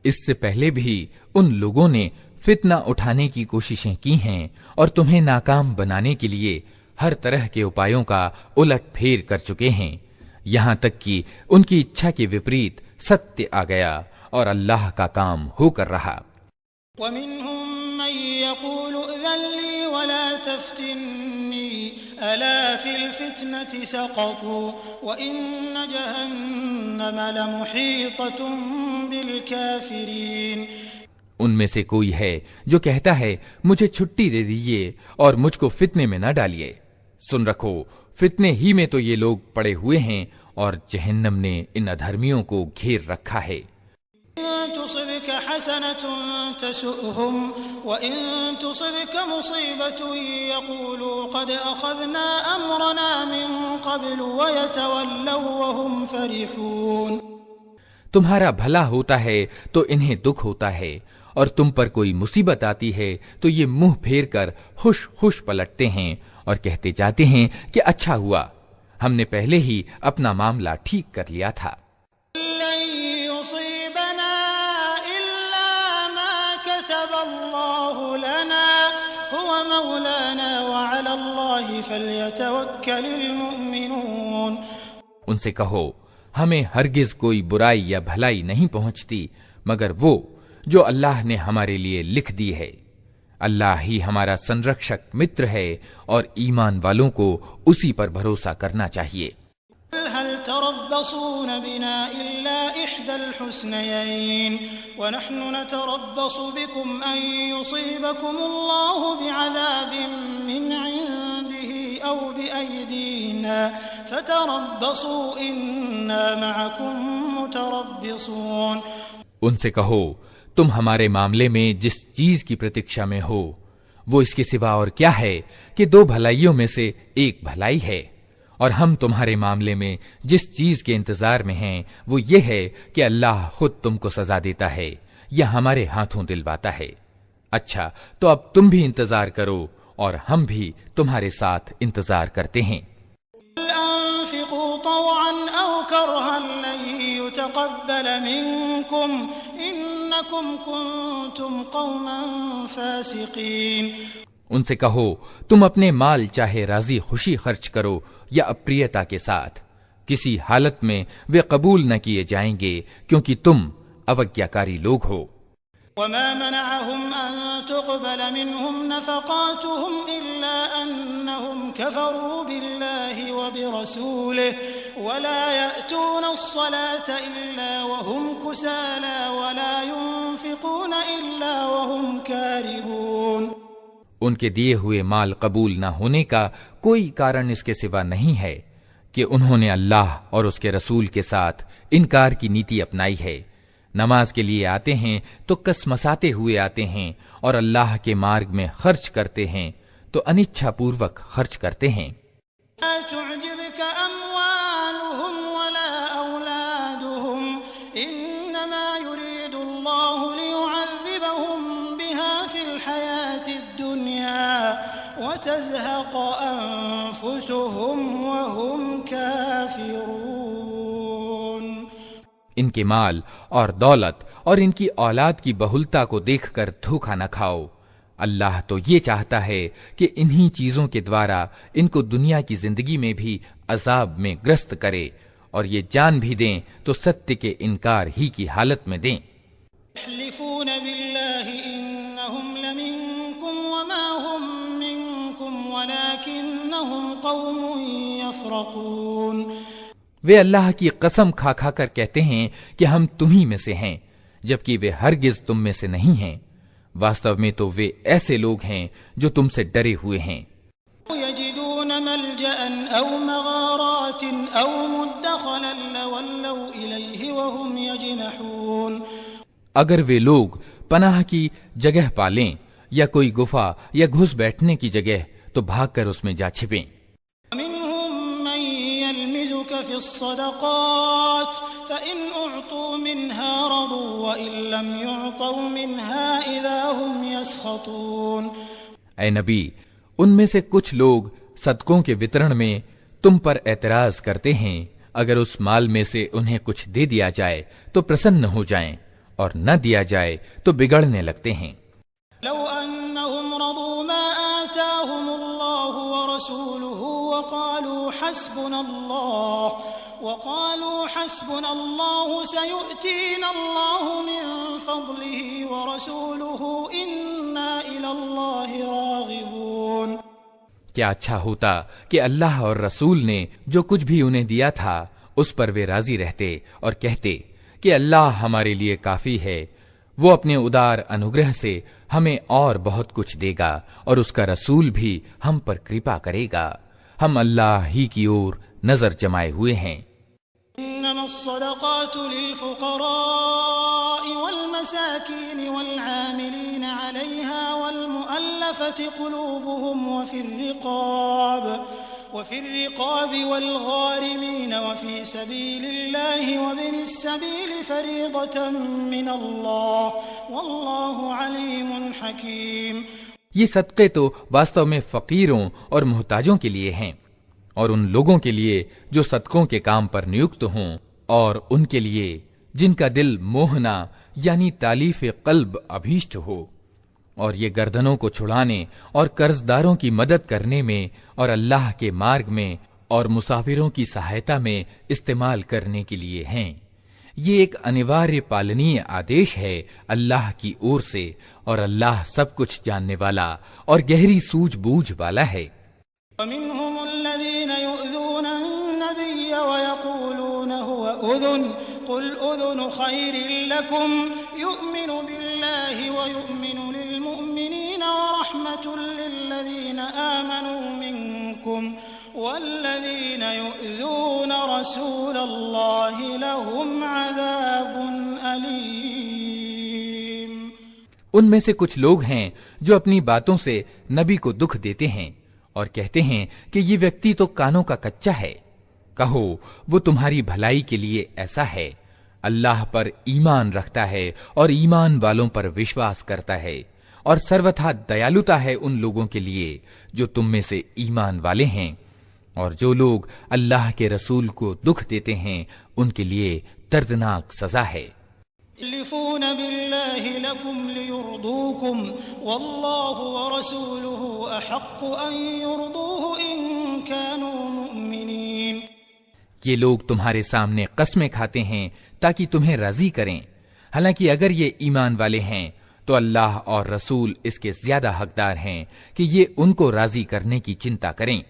[SPEAKER 2] اس سے پہلے بھی ان لوگوں نے فتنہ اٹھانے کی کوششیں کی ہیں اور تمہیں ناکام بنانے کے لیے ہر طرح کے اپایوں کا الٹ پھیر کر چکے ہیں، یہاں تک کہ ان کی اچھا کے وپریت ستیہ آ گیا اور اللہ کا کام ہو کر رہا۔
[SPEAKER 1] وَمِنْهُمْ مَنْ يَقُولُ ائْذَنْ لِي وَلَا تَفْتِنِّي أَلَا فِي الْفِتْنَةِ سَقَطُوا وَإِنَّ جَهَنَّمَ لَمُحِيطَةٌ بِالْكَافِرِينَ۔
[SPEAKER 2] ان میں سے کوئی ہے جو کہتا ہے مجھے چھٹی دے دیجیے اور مجھ کو فتنے میں نہ ڈالیے، سن رکھو فتنے ہی میں تو یہ لوگ پڑے ہوئے ہیں اور جہنم نے ان ادھرمیوں کو گھیر رکھا ہے۔
[SPEAKER 1] تصبك حسنة تسؤهم وإن تصبك مصيبة يقولوا قد أخذنا أمرنا من قبل ويتولوا وهم فرحون۔
[SPEAKER 2] تمہارا بھلا ہوتا ہے تو انہیں دکھ ہوتا ہے، اور تم پر کوئی مصیبت آتی ہے تو یہ منہ پھیر کر خوش خوش پلٹتے ہیں اور کہتے جاتے ہیں کہ اچھا ہوا ہم نے پہلے ہی اپنا معاملہ ٹھیک کر لیا تھا۔ ان سے کہو ہمیں ہرگز کوئی برائی یا بھلائی نہیں پہنچتی مگر وہ جو اللہ نے ہمارے لیے لکھ دی ہے۔ اللہ ہی ہمارا سنرکشک متر ہے اور ایمان والوں کو اسی پر بھروسہ کرنا چاہیے۔
[SPEAKER 1] هل تربصون بنا إلا إحدى الحسنيين ونحن نتربص بكم أن يصيبكم الله بعذاب من عنده أو بأيدينا فتربصوا إنا معكم متربصون۔
[SPEAKER 2] ان سے کہو تم ہمارے معاملے میں جس چیز کی پرتیکشا میں ہو وہ اس کے سوا اور کیا ہے کہ دو بھلائیوں میں سے ایک بھلائی ہے، اور ہم تمہارے معاملے میں جس چیز کے انتظار میں ہیں وہ یہ ہے کہ اللہ خود تم کو سزا دیتا ہے یا ہمارے ہاتھوں دلواتا ہے۔ اچھا تو اب تم بھی انتظار کرو اور ہم بھی تمہارے ساتھ انتظار کرتے ہیں۔
[SPEAKER 1] انفقوا طوعا او كرها لن يتقبل منكم انكم كنتم قوما فاسقين۔
[SPEAKER 2] ان سے کہو تم اپنے مال چاہے راضی خوشی خرچ کرو یا اپریتا کے ساتھ، کسی حالت میں وہ قبول نہ کیے جائیں گے کیونکہ تم اوگیاکاری لوگ ہو۔
[SPEAKER 1] وما منعهم أن تقبل منهم نفقاتهم إلا أنهم كفروا بالله وبرسوله ولا يأتون الصلاة إلا وهم كسالى ولا ينفقون إلا وهم كارهون۔
[SPEAKER 2] ان کے دیے ہوئے مال قبول نہ ہونے کا کوئی کارن اس کے سوا نہیں ہے کہ انہوں نے اللہ اور اس کے رسول کے ساتھ انکار کی نیتی اپنائی ہے، نماز کے لیے آتے ہیں تو کسمساتے ہوئے آتے ہیں اور اللہ کے مارگ میں خرچ کرتے ہیں تو انچھا پوروک خرچ کرتے ہیں۔
[SPEAKER 1] تعجبك أموالهم ولا أولادهم إنما يريد الله ليعذبهم وتزهق أنفسهم وهم كافرون۔
[SPEAKER 2] ان کے مال اور دولت اور ان کی اولاد کی بہلتا کو دیکھ کر دھوکہ نہ کھاؤ، اللہ تو یہ چاہتا ہے کہ انہی چیزوں کے دوارا ان کو دنیا کی زندگی میں بھی عذاب میں گرست کرے، اور یہ جان بھی دیں تو ستیہ کے انکار ہی کی حالت میں دیں۔
[SPEAKER 1] يحلفون بالله إنهم لمنكم وما هم منكم ولكنهم قوم يفرقون۔
[SPEAKER 2] وہ اللہ کی قسم کھا کھا کر کہتے ہیں کہ ہم تمہیں میں سے ہیں، جبکہ وہ ہرگز تم میں سے نہیں ہیں، واستو میں تو وہ ایسے لوگ ہیں جو تم سے ڈرے ہوئے ہیں۔
[SPEAKER 1] يجدون ملجأ أو مغارات أو مدخلا لولوا إليه وهم يجمحون۔
[SPEAKER 2] اگر وہ لوگ پناہ کی جگہ پالیں یا کوئی گفا یا گھس بیٹھنے کی جگہ تو بھاگ کر اس میں جا چھپیں۔
[SPEAKER 1] منهم من يلمزك في الصدقات فإن أعطوا منها رضوا وإن لم يعطوا منها إذا هم يسخطون۔
[SPEAKER 2] اے نبی، ان میں سے کچھ لوگ صدقوں کے وترن میں تم پر اعتراض کرتے ہیں، اگر اس مال میں سے انہیں کچھ دے دیا جائے تو پرسن ہو جائیں، اور نہ دیا جائے تو بگڑنے لگتے ہیں۔
[SPEAKER 1] لو انہم رضوا ما آتاہم اللہ ورسولہ وقالوا حسبنا اللہ سیؤتینا اللہ من فضلہ ورسولہ انا الی اللہ راغبون۔
[SPEAKER 2] کیا اچھا ہوتا کہ اللہ اور رسول نے جو کچھ بھی انہیں دیا تھا اس پر وہ راضی رہتے اور کہتے کہ اللہ ہمارے لیے کافی ہے، وہ اپنے ادار انوگرہ سے ہمیں اور بہت کچھ دے گا، اور اس کا رسول بھی ہم پر کرپا کرے گا، ہم اللہ ہی کی اور نظر جمائے ہوئے ہیں۔
[SPEAKER 1] انما الصدقات للفقراء والمساکین والعاملین علیہا والمؤلفة قلوبهم وفي الرقاب والغارمين وفي سبيل الله وابن السبيل فريضة من الله والله عليم حكيم۔
[SPEAKER 2] یہ صدقے تو واستو میں فقیروں اور محتاجوں کے لیے ہیں، اور ان لوگوں کے لیے جو صدقوں کے کام پر نیوکت ہوں، اور ان کے لیے جن کا دل موہنا یعنی تالیف قلب ابھیشٹ ہو، اور یہ گردنوں کو چھڑانے اور قرض داروں کی مدد کرنے میں اور اللہ کے مارگ میں اور مسافروں کی سہایتا میں استعمال کرنے کے لیے ہیں۔ یہ ایک انواریہ پالنی آدیش ہے اللہ کی اور سے، اور اللہ سب کچھ جاننے والا اور گہری سوجھ بوجھ والا ہے۔
[SPEAKER 1] ومنهم الذين يؤذون النبي ويقولون هو أذن قل أذن خير لكم يؤمن بالله ويؤمن للمؤمنين ورحمة للذين آمنوا منكم والذين يؤذون رسول الله لهم عذاب أليم۔
[SPEAKER 2] ان میں سے کچھ لوگ ہیں جو اپنی باتوں سے نبی کو دکھ دیتے ہیں اور کہتے ہیں کہ یہ ویکتی تو کانوں کا کچا ہے۔ کہو وہ تمہاری بھلائی کے لیے ایسا ہے، اللہ پر ایمان رکھتا ہے اور ایمان والوں پر وشواس کرتا ہے، اور سروتھا دیالوتا ہے ان لوگوں کے لیے جو تم میں سے ایمان والے ہیں، اور جو لوگ اللہ کے رسول کو دکھ دیتے ہیں ان کے لیے دردناک سزا ہے۔
[SPEAKER 1] يحلفون بالله لكم ليرضوكم والله ورسوله أحق أن يرضوه إن كانوا مؤمنين۔
[SPEAKER 2] یہ لوگ تمہارے سامنے قسمیں کھاتے ہیں تاکہ تمہیں راضی کریں، حالانکہ اگر یہ ایمان والے ہیں تو اللہ اور رسول اس کے زیادہ حقدار ہیں کہ یہ ان کو راضی کرنے کی چنتا کریں۔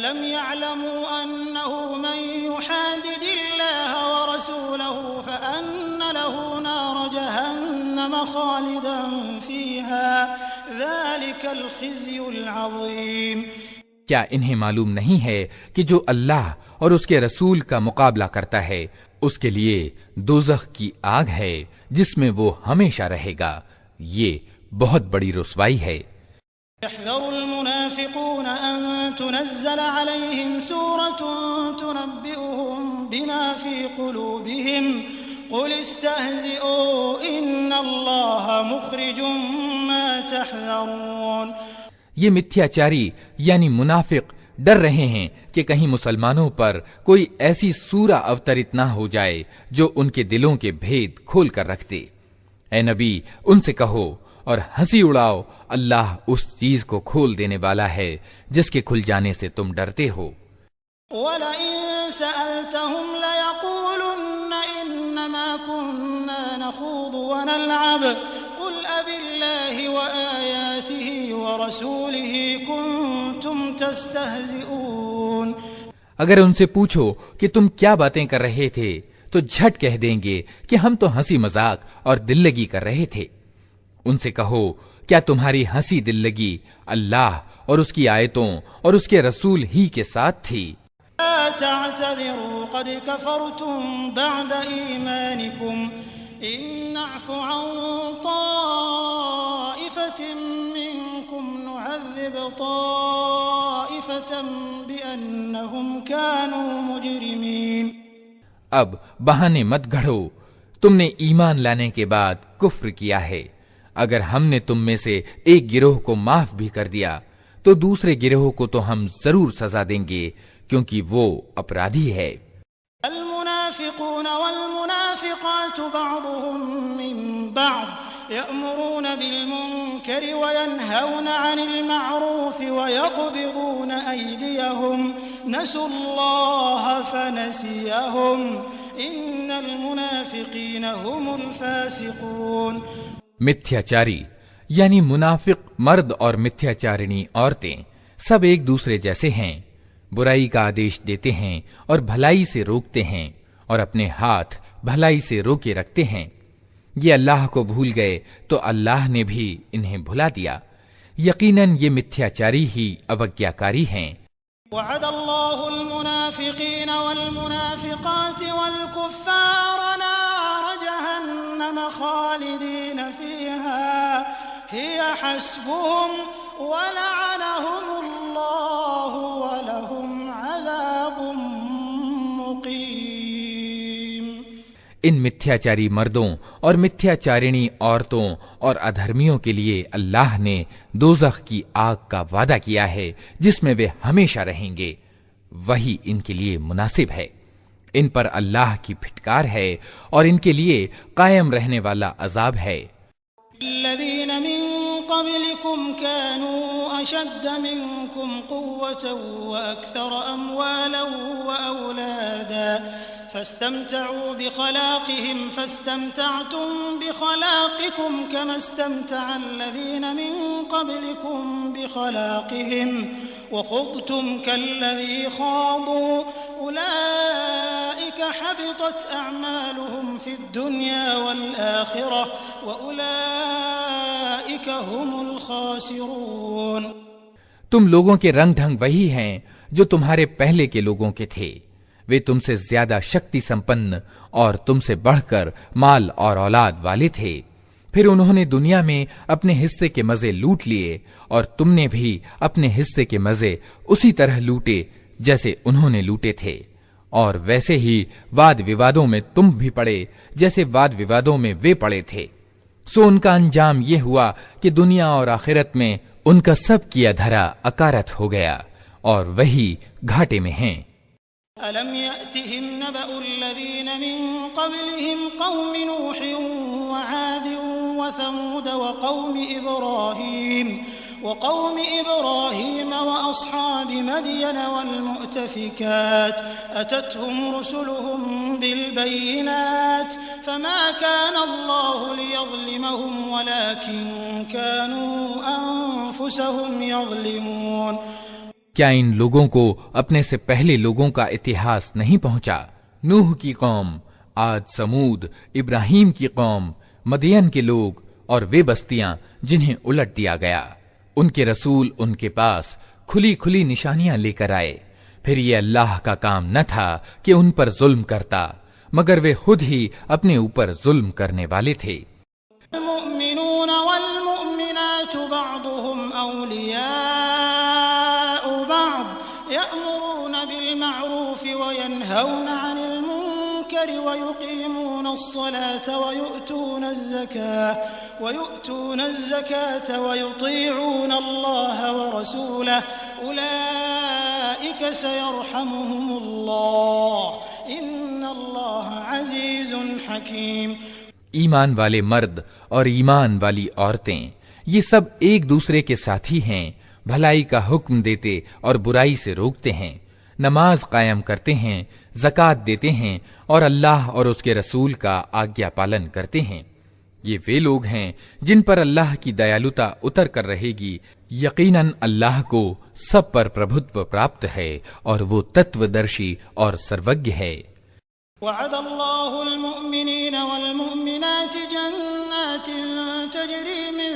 [SPEAKER 1] لم يعلموا أنه من يحادد الله ورسوله فأن له نار جهنم خالدا فيها ذلك الخزي العظيم۔
[SPEAKER 2] کیا انہیں معلوم نہیں ہے کہ جو اللہ اور اس کے رسول کا مقابلہ کرتا ہے اس کے لیے دوزخ کی آگ ہے جس میں وہ ہمیشہ رہے گا؟ یہ بہت بڑی رسوائی ہے۔
[SPEAKER 1] يحذر المنافقون أن تنزل عليهم سورة تنبئهم بما في قلوبهم قل استهزئوا إن الله مخرج ما تحذرون۔
[SPEAKER 2] یہ متھیاچاری یعنی منافق ڈر رہے ہیں کہ کہیں مسلمانوں پر کوئی ایسی سورہ اوترت نہ ہو جائے جو ان کے دلوں کے بھید کھول کر رکھ دے۔ اے نبی ان سے کہو اور ہنسی اڑاؤ، اللہ اس چیز کو کھول دینے والا ہے جس کے کھل جانے سے تم ڈرتے ہو۔
[SPEAKER 1] وَلَئِن سَأَلْتَهُمْ لَيَقُولُنَّ إِنَّمَا كُنَّا نَخُوضُ وَنَلْعَبُ قُلْ أَبِاللَّهِ وَآيَاتِهِ وَرَسُولِهِ كُنتُمْ تَسْتَهْزِئُونَ۔
[SPEAKER 2] اگر ان سے پوچھو کہ تم کیا باتیں کر رہے تھے تو جھٹ کہہ دیں گے کہ ہم تو ہنسی مذاق اور دل لگی کر رہے تھے۔ ان سے کہو کیا تمہاری ہنسی دل لگی اللہ اور اس کی آیتوں اور اس کے رسول ہی کے ساتھ تھی؟
[SPEAKER 1] لا تعتذروا قد كفرتم بعد ایمانکم ان نعف عن طائفة منکم نعذب طائفة بأنهم كانوا مجرمین۔
[SPEAKER 2] اب بہانے مت گھڑو، تم نے ایمان لانے کے بعد کفر کیا ہے، اگر ہم نے تم میں سے ایک گروہ کو معاف بھی کر دیا تو دوسرے گروہ کو تو ہم ضرور سزا دیں گے کیونکہ وہ اپرادھی ہے۔
[SPEAKER 1] المنافقون والمنافقات بعضهم من بعض يأمرون بالمنكر وينهون عن المعروف ويقبضون أيديهم نسوا الله فنسيهم إن المنافقين هم الفاسقون۔
[SPEAKER 2] متھیاچاری یعنی منافق مرد اور متھیاچارنی عورتیں سب ایک دوسرے جیسے ہیں، برائی کا آدیش دیتے ہیں اور بھلائی سے روکتے ہیں اور اپنے ہاتھ بھلائی سے روکے رکھتے ہیں۔ یہ اللہ کو بھول گئے تو اللہ نے بھی انہیں بھلا دیا، یقیناً یہ متھیاچاری ہی اوگیاکاری ہیں۔
[SPEAKER 1] وعد اللہ المنافقین والمنافقات والکفار نار جہنم خالدین فیہا ہی حسبهم ولعنهم اللہ ولہم عذاب مقیم۔
[SPEAKER 2] ان متھیاچاری مردوں اور متھیاچارنی عورتوں اور ادھرمیوں کے لیے اللہ نے دوزخ کی آگ کا وعدہ کیا ہے جس میں وہ ہمیشہ رہیں گے، وہی ان کے لیے مناسب ہے۔ ان پر اللہ کی پھٹکار ہے اور ان کے لیے قائم رہنے والا عذاب ہے۔
[SPEAKER 1] الذين من قبلكم كانوا أشد منكم قوة وأكثر أموالا وأولادا فاستمتعوا بخلاقهم فاستمتعتم بخلاقكم كما استمتع الذين من قبلكم بخلاقهم وخضتم كالذي خاضوا أولئك حبطت أعمالهم في الدنيا والآخرة وأولئك هم الخاسرون۔
[SPEAKER 2] تم لوگوں کے رنگ ڈھنگ وہی ہیں جو تمہارے پہلے کے لوگوں کے تھے، وہ تم سے زیادہ شکتی سمپن اور تم سے بڑھ کر مال اور اولاد والے تھے، پھر انہوں نے دنیا میں اپنے حصے کے مزے لوٹ لیے اور تم نے بھی اپنے حصے کے مزے اسی طرح لوٹے جیسے انہوں نے لوٹے تھے، اور ویسے ہی واد ووادوں میں تم بھی پڑے جیسے واد ووادوں میں وہ پڑے تھے، سو ان کا انجام یہ ہوا کہ دنیا اور آخرت میں ان کا سب کیا دھرا اکارت ہو گیا اور وہی گھاٹے میں ہیں۔
[SPEAKER 1] أَلَمْ يَأْتِهِمْ نَبَأُ الَّذِينَ مِن قَبْلِهِمْ قَوْمِ نُوحٍ وَعَادٍ وَثَمُودَ وقوم إبراهيم وأصحاب مدين والمؤتفكات أتتهم رسلهم بالبينات فما كان الله ليظلمهم ولكن كانوا أنفسهم يظلمون۔
[SPEAKER 2] کیا ان لوگوں کو اپنے سے پہلے لوگوں کا اتہاس نہیں پہنچا؟ نوح کی قوم، عاد سمود، ابراہیم کی قوم، مدین کے لوگ اور وہ بستیاں جنہیں الٹ دیا گیا، ان کے رسول ان کے پاس کھلی کھلی نشانیاں لے کر آئے، پھر یہ اللہ کا کام نہ تھا کہ ان پر ظلم کرتا، مگر وہ خود ہی اپنے اوپر ظلم کرنے والے تھے۔
[SPEAKER 1] المؤمنون والمؤمنات بعضهم أولياء بعض يأمرون بالمعروف وينهون عن المنكر ويقيمون الصلاة ويؤتون الزكاة ويؤتون الزكاة ويطيعون الله ورسوله أولئك سيرحمهم الله إن الله عزيز حكيم۔
[SPEAKER 2] ایمان والے مرد اور ایمان والی عورتیں یہ سب ایک دوسرے کے ساتھی ہیں، بھلائی کا حکم دیتے اور برائی سے روکتے ہیں، نماز قائم کرتے ہیں، زکوٰۃ دیتے ہیں اور اللہ اور اس کے رسول کا آگیا پالن کرتے ہیں۔ یہ وہ لوگ ہیں جن پر اللہ کی دیالوتا اتر کر رہے گی، یقیناً اللہ کو سب پر پربھتو پراپت ہے اور وہ تتو درشی اور سروگیہ ہے۔
[SPEAKER 1] وعد الله المؤمنين والمؤمنات جنات تجري من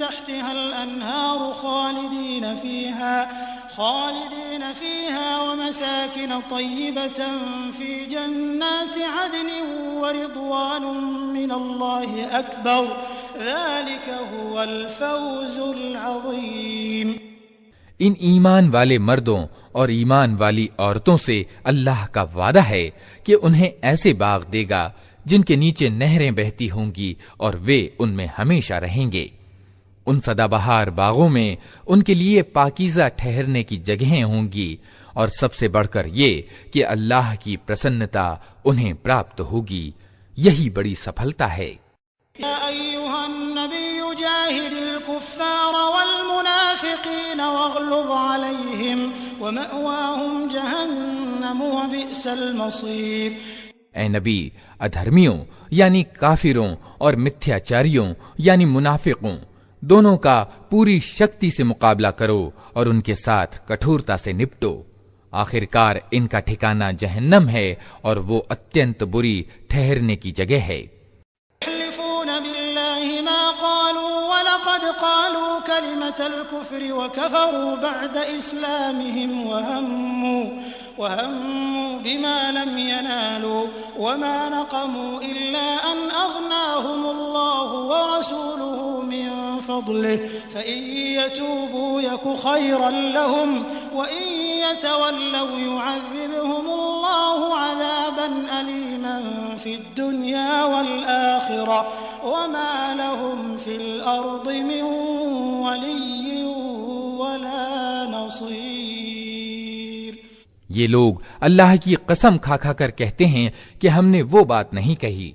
[SPEAKER 1] تحتها الأنهار خالدين فيها ومساكن طيبة في جنات عدن ورضوان من الله أكبر ذلك هو الفوز العظيم۔
[SPEAKER 2] ان ایمان والے مردوں اور ایمان والی عورتوں سے اللہ کا وعدہ ہے کہ انہیں ایسے باغ دے گا جن کے نیچے نہریں بہتی ہوں گی اور وہ ان میں ہمیشہ رہیں گے۔ ان سدا بہار باغوں میں ان کے لیے پاکیزہ ٹھہرنے کی جگہیں ہوں گی، اور سب سے بڑھ کر یہ کہ اللہ کی پرسنتا انہیں پراپت ہوگی، یہی بڑی سفلتا ہے۔
[SPEAKER 1] یا ایھا النبی جاہد الکفار والمنافقین واغلظ علیہم ومأواہم جہنم وبئس المصیر۔
[SPEAKER 2] اے نبی، ادھرمیوں یعنی کافروں اور متھیاچاریوں یعنی منافقوں دونوں کا پوری شکتی سے مقابلہ کرو اور ان کے ساتھ کٹھورتا سے نپٹو، آخر کار ان کا ٹھکانہ جہنم ہے اور وہ اتنت بری ٹھہرنے کی جگہ ہے۔
[SPEAKER 1] يحلفون بالله ما قالوا ولقد قالوا كلمة الكفر وكفروا بعد إسلامهم وهموا بما لم ينالوا وما نقموا إلا أن أغناهم الله ورسوله من فضله فإن يتوبوا يك خيرا لهم وإن يتولوا يعذبهم الله عذابا أليما في الدنيا والآخرة وما لهم في الأرض من ولي ولا نصير۔
[SPEAKER 2] یہ لوگ اللہ کی قسم کھا کھا کر کہتے ہیں کہ ہم نے وہ بات نہیں کہی،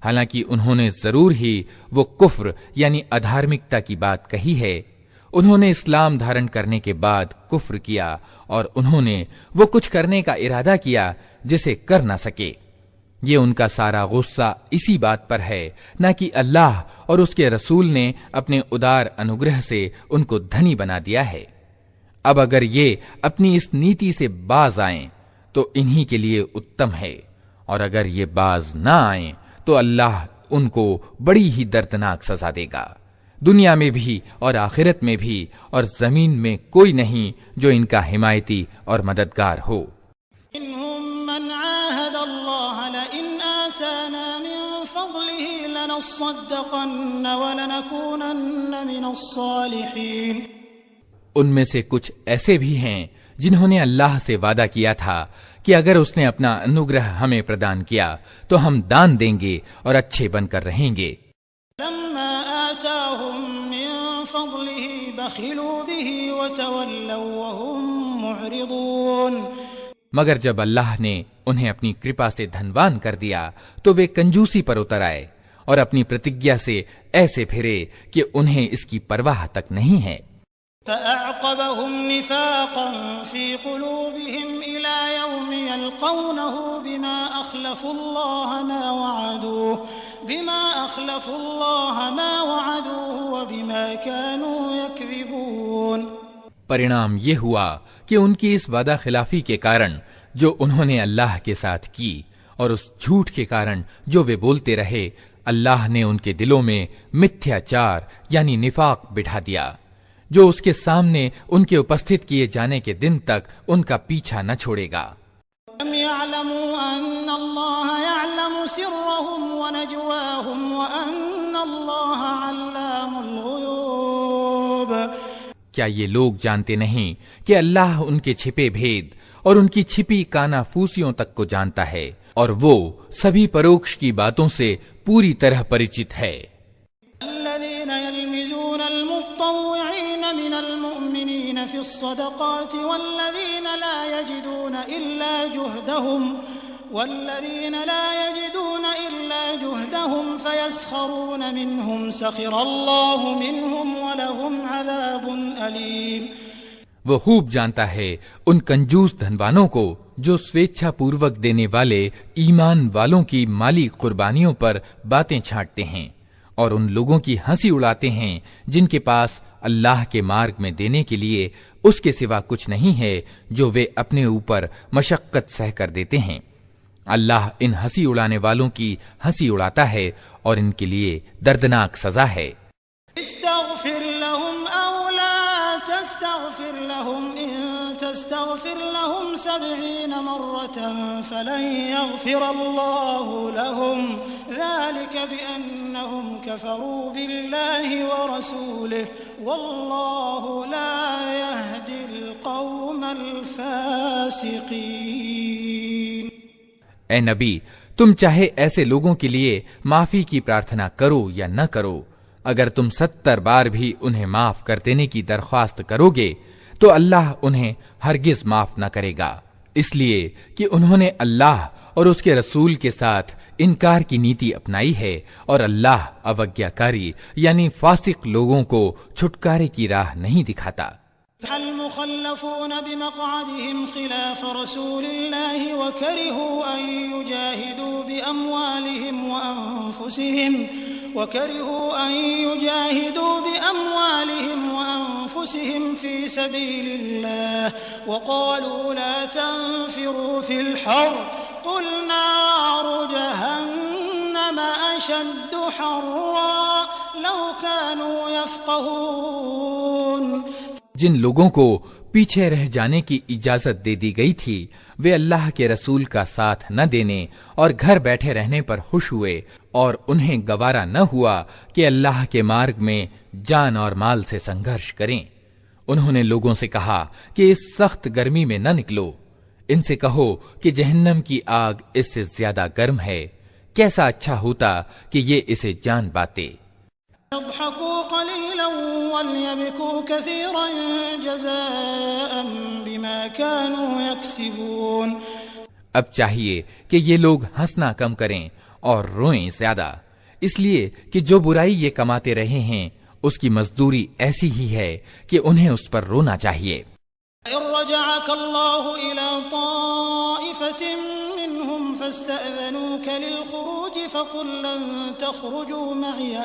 [SPEAKER 2] حالانکہ انہوں نے ضرور ہی وہ کفر یعنی ادھارمکتا کی بات کہی ہے۔ انہوں نے اسلام دھارن کرنے کے بعد کفر کیا اور انہوں نے وہ کچھ کرنے کا ارادہ کیا جسے کر نہ سکے۔ یہ ان کا سارا غصہ اسی بات پر ہے، نہ کہ اللہ اور اس کے رسول نے اپنے ادار انوگرہ سے ان کو دھنی بنا دیا ہے۔ اب اگر یہ اپنی اس نیتی سے باز آئیں تو انہی کے لیے اتم ہے، اور اگر یہ باز نہ آئیں تو اللہ ان کو بڑی ہی دردناک سزا دے گا، دنیا میں بھی اور آخرت میں بھی، اور زمین میں کوئی نہیں جو ان کا حمایتی اور مددگار ہو۔
[SPEAKER 1] منهم من عاهد الله لئن آتانا من فضله لنصدقن ولنكونن من الصالحين۔
[SPEAKER 2] ان میں سے کچھ ایسے بھی ہیں جنہوں نے اللہ سے وعدہ کیا تھا کہ اگر اس نے اپنا انوگرہ ہمیں پردان کیا تو ہم دان دیں گے اور اچھے بن کر رہیں گے۔
[SPEAKER 1] لما آتاهم من فضله بخلوا به وتولوا وهم معرضون۔
[SPEAKER 2] مگر جب اللہ نے انہیں اپنی کرپا سے دھنوان کر دیا تو وہ کنجوسی پر اتر آئے اور اپنی پرتجھا سے ایسے پھرے کہ انہیں اس کی پرواہ تک نہیں ہے۔
[SPEAKER 1] فأعقبهم نفاقا في قلوبهم إلى يوم يلقونه بما أخلفوا الله ما وعدوه وبما كانوا يكذبون۔
[SPEAKER 2] پرینام یہ ہوا کہ ان کی اس وعدہ خلافی کے کارن جو انہوں نے اللہ کے ساتھ کی اور اس جھوٹ کے کارن جو وہ بولتے رہے، اللہ نے ان کے دلوں میں متھیاچار یعنی نفاق بٹھا دیا جو اس کے سامنے ان کے اپستھت کیے جانے کے دن تک ان کا پیچھا نہ چھوڑے گا۔
[SPEAKER 1] أَمْ يَعْلَمُوا أَنَّ اللَّهَ يَعْلَمُ سِرَّهُمْ وَنَجْوَاهُمْ وَأَنَّ اللَّهَ عَلَّامُ الْغُيُوبِ۔
[SPEAKER 2] کیا یہ لوگ جانتے نہیں کہ اللہ ان کے چھپے بھید اور ان کی چھپی کانافوسیوں تک کو جانتا ہے، اور وہ سبھی پروکش کی باتوں سے پوری طرح پریچت ہے۔
[SPEAKER 1] الذي يستغفرون المطوعين من المؤمنين في الصدقات والذين لا يجدون إلا جهدهم فيسخرون منهم سخر الله منهم ولهم عذاب أليم۔
[SPEAKER 2] وہ خوب جانتا ہے ان کنجوس دھنوانوں کو جو سویچھا پوروک دینے والے ایمان والوں کی مالی قربانیوں پر باتیں چھانٹتے ہیں اور ان لوگوں کی ہنسی اڑاتے ہیں جن کے پاس اللہ کے مارگ میں دینے کے لیے اس کے سوا کچھ نہیں ہے جو وہ اپنے اوپر مشقت سہ کر دیتے ہیں۔ اللہ ان ہنسی اڑانے والوں کی ہنسی اڑاتا ہے اور ان کے لیے دردناک سزا ہے۔
[SPEAKER 1] استغفر لهم أو لا تستغفر لهم إن تستغفر لهم 70 مرة فلن يغفر الله لهم ذلك بأنهم كفروا بالله ورسوله والله لا يهدي القوم الفاسقين۔
[SPEAKER 2] اے نبی، تم چاہے ایسے لوگوں کے لیے معافی کی پرارتھنا کرو یا نہ کرو، اگر تم 70 بار بھی انہیں معاف کر دینے کی درخواست کرو گے تو اللہ انہیں ہرگز معاف نہ کرے گا، اس لیے کہ انہوں نے اللہ اور اس کے رسول کے ساتھ انکار کی نیتی اپنائی ہے، اور اللہ اوگیاکاری یعنی فاسق لوگوں کو چھٹکارے کی راہ نہیں دکھاتا۔
[SPEAKER 1] المخلفون بمقعدهم خلاف رسول الله وكرهوا أن يجاهدوا بأموالهم وأنفسهم في سبيل الله وقالوا لا تنفروا في الحر قل نار جهنم أشد حرا لو كانوا يفقهون۔
[SPEAKER 2] جن لوگوں کو پیچھے رہ جانے کی اجازت دے دی گئی تھی وہ اللہ کے رسول کا ساتھ نہ دینے اور گھر بیٹھے رہنے پر خوش ہوئے، اور انہیں گوارا نہ ہوا کہ اللہ کے مارگ میں جان اور مال سے سنگھرش کریں۔ انہوں نے لوگوں سے کہا کہ اس سخت گرمی میں نہ نکلو، ان سے کہو کہ جہنم کی آگ اس سے زیادہ گرم ہے، کیسا اچھا ہوتا کہ یہ اسے جان پاتے۔
[SPEAKER 1] يضحكوا قليلا وليبكوا كثيرا جزاء بما كانوا يكسبون۔
[SPEAKER 2] اب چاہیے کہ یہ لوگ ہنسنا کم کریں اور روئیں زیادہ، اس لیے کہ جو برائی یہ کماتے رہے ہیں اس کی مزدوری ایسی ہی ہے کہ انہیں اس پر رونا چاہیے۔
[SPEAKER 1] إن رجعك الله إلى طائفة منهم فاستأذنوك للخروج فقل لن تخرجوا معي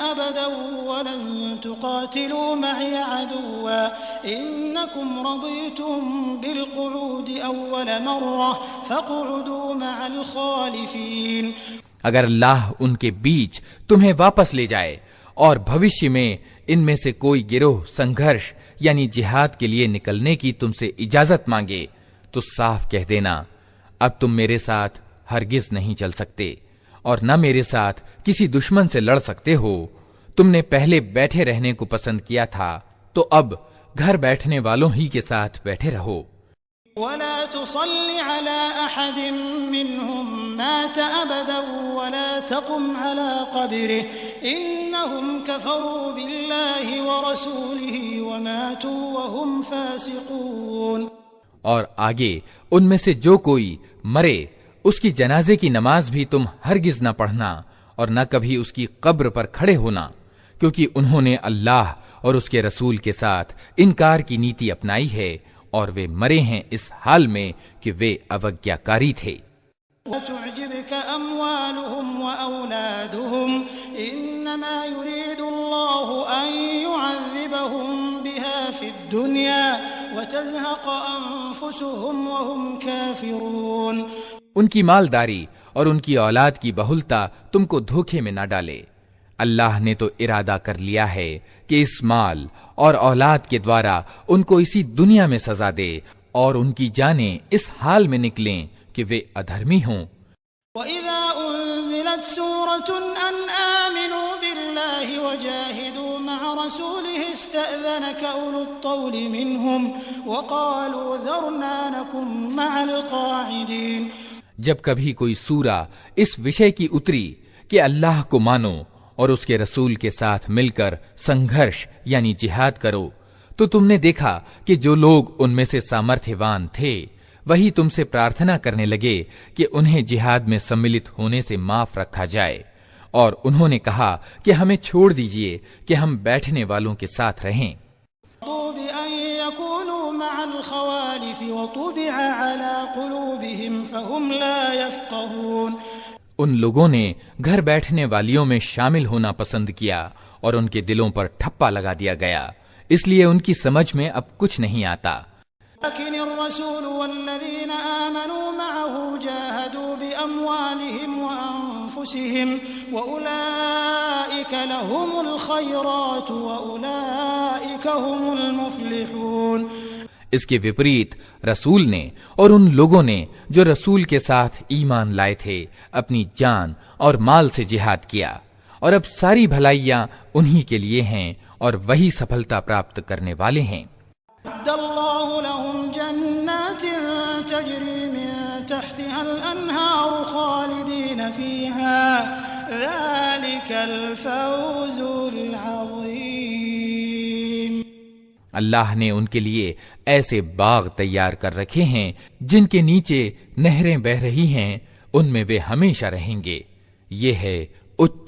[SPEAKER 1] أبدا ولن تقاتلوا معي عدوا إنكم رضيتم بالقعود أول مرة فاقعدوا مع الخالفين۔
[SPEAKER 2] اگر اللہ ان کے بیچ تمہیں واپس لے جائے اور بھوشیہ میں ان میں سے کوئی گروہ سنگھرش یعنی جہاد کے لیے نکلنے کی تم سے اجازت مانگے تو صاف کہہ دینا اب تم میرے ساتھ ہرگز نہیں چل سکتے اور نہ میرے ساتھ کسی دشمن سے لڑ سکتے ہو۔ تم نے پہلے بیٹھے رہنے کو پسند کیا تھا تو اب گھر بیٹھنے والوں ہی کے ساتھ بیٹھے رہو۔
[SPEAKER 1] ولا تصل على أحد منهم مات أبدا ولا تقم على قبره إنهم كفروا بالله ورسوله وماتوا وهم فاسقون۔
[SPEAKER 2] اور آگے ان میں سے جو کوئی مرے اس کی جنازے کی نماز بھی تم ہرگز نہ پڑھنا اور نہ کبھی اس کی قبر پر کھڑے ہونا، کیونکہ انہوں نے اللہ اور اس کے رسول کے ساتھ انکار کی نیتی اپنائی ہے اور وہ مرے ہیں اس حال میں کہ وہ اوگیاکاری تھے۔
[SPEAKER 1] وَتُعْجِبْكَ أَمْوَالُهُمْ وَأَوْلَادُهُمْ إِنَّمَا يُرِيدُ اللَّهُ أَن يُعَذِّبَهُم بِهَا فِي الدُّنْيَا وَتَزْهَقَ أَنفُسُهُمْ وَهُمْ كَافِرُونَ۔
[SPEAKER 2] ان کی مالداری اور ان کی اولاد کی بہلتا تم کو دھوکے میں نہ ڈالے، اللہ نے تو ارادہ کر لیا ہے کہ اس مال اور اولاد کے دوارا ان کو اسی دنیا میں سزا دے اور ان کی جانیں اس حال میں نکلیں کہ وہ ادھرمی ہوں۔
[SPEAKER 1] وَإِذَا أُنزِلَتْ سُورَةٌ أَنْ آمِنُوا بِاللَّهِ وَجَاهِدُوا مَعَ رَسُولِهِ اسْتَأْذَنَكَ أُولُو الطَّوْلِ مِنْهُمْ وَقَالُوا ذَرْنَا نَكُن مَعَ الْقَاعِدِينَ۔
[SPEAKER 2] جب کبھی کوئی سورہ اس وشے کی اتری کہ اللہ کو مانو اور اس کے رسول کے ساتھ مل کر سنگھرش یعنی جہاد کرو، تو تم نے دیکھا کہ جو لوگ ان میں سے سامرتھیوان تھے وہی تم سے پرارتھنا کرنے لگے کہ انہیں جہاد میں سملت ہونے سے معاف رکھا جائے، اور انہوں نے کہا کہ ہمیں چھوڑ دیجئے کہ ہم بیٹھنے والوں کے ساتھ رہیں۔
[SPEAKER 1] بأن يكونوا مع الخوالف وطبع على قلوبهم فهم لا يفقهون۔
[SPEAKER 2] ان لوگوں نے گھر بیٹھنے والیوں میں شامل ہونا پسند کیا اور ان کے دلوں پر ٹھپا لگا دیا گیا، اس لیے ان کی سمجھ میں اب کچھ نہیں آتا۔
[SPEAKER 1] لكن الرسول والذين آمنوا معه جاهدوا بأموالهم وأنفسهم وأولئك لهم الخيرات وأولئك هم المفلحون۔
[SPEAKER 2] اس کے وپریت رسول نے اور ان لوگوں نے جو رسول کے ساتھ ایمان لائے تھے اپنی جان اور مال سے جہاد کیا، اور اب ساری بھلائیاں انہی کے لیے ہیں اور وہی سفلتا پراپت کرنے والے ہیں۔
[SPEAKER 1] أعد الله لهم جنات تجري من تحتها الأنهار خالدين فيها ذلك الفوز العظيم۔
[SPEAKER 2] اللہ نے ان کے لیے ایسے باغ تیار کر رکھے ہیں جن کے نیچے نہریں بہہ رہی ہیں، ان میں وہ ہمیشہ رہیں گے، یہ ہے اچ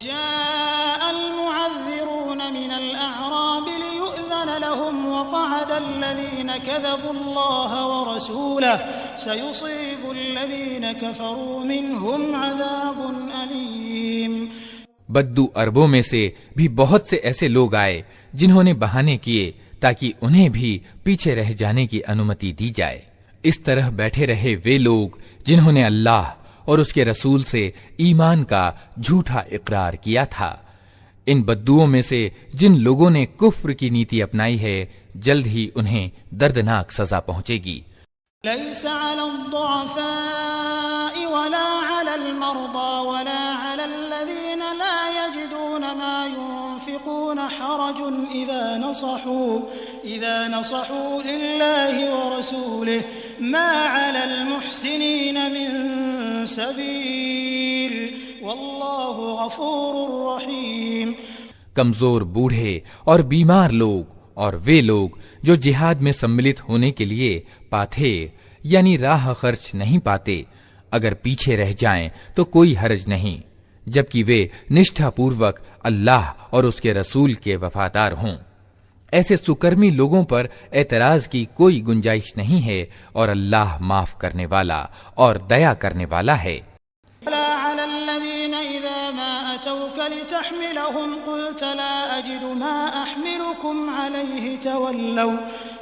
[SPEAKER 1] جاء المعذرون من الأعراب ليؤذن لهم وقعد الذين كذبوا الله ورسوله سيصيب الذين كفروا منهم عذاب أليم۔
[SPEAKER 2] بدو عربوں میں سے بھی بہت سے ایسے لوگ آئے جنہوں نے بہانے کیے تاکہ انہیں بھی پیچھے رہ جانے کی انمتی دی جائے۔ اس طرح بیٹھے رہے وہ لوگ جنہوں نے اللہ اور اس کے رسول سے ایمان کا جھوٹا اقرار کیا تھا۔ ان بدوؤں میں سے جن لوگوں نے کفر کی نیتی اپنائی ہے جلد ہی انہیں دردناک سزا پہنچے گی۔
[SPEAKER 1] ليس على الضعفاء ولا على المرضى ولا على الذين لا يجدون ما ينفقون حرج إذا نصحوا لله ورسوله ما على المحسنين من سبيل والله غفور رحيم۔
[SPEAKER 2] کمزور بوڑھے اور بیمار لوگ اور وہ لوگ جو جہاد میں سملت ہونے کے لیے پاتھے یعنی راہ خرچ نہیں پاتے، اگر پیچھے رہ جائیں تو کوئی حرج نہیں، جبکہ وہ نشٹھا پوروک اللہ اور اس کے رسول کے وفادار ہوں۔ ایسے سکرمی لوگوں پر اعتراض کی کوئی گنجائش نہیں ہے، اور اللہ معاف کرنے والا اور دیا کرنے والا ہے۔
[SPEAKER 1] ولا على الذين إذا ما أتوك لتحملهم قلت لا أجد ما أحملكم عليه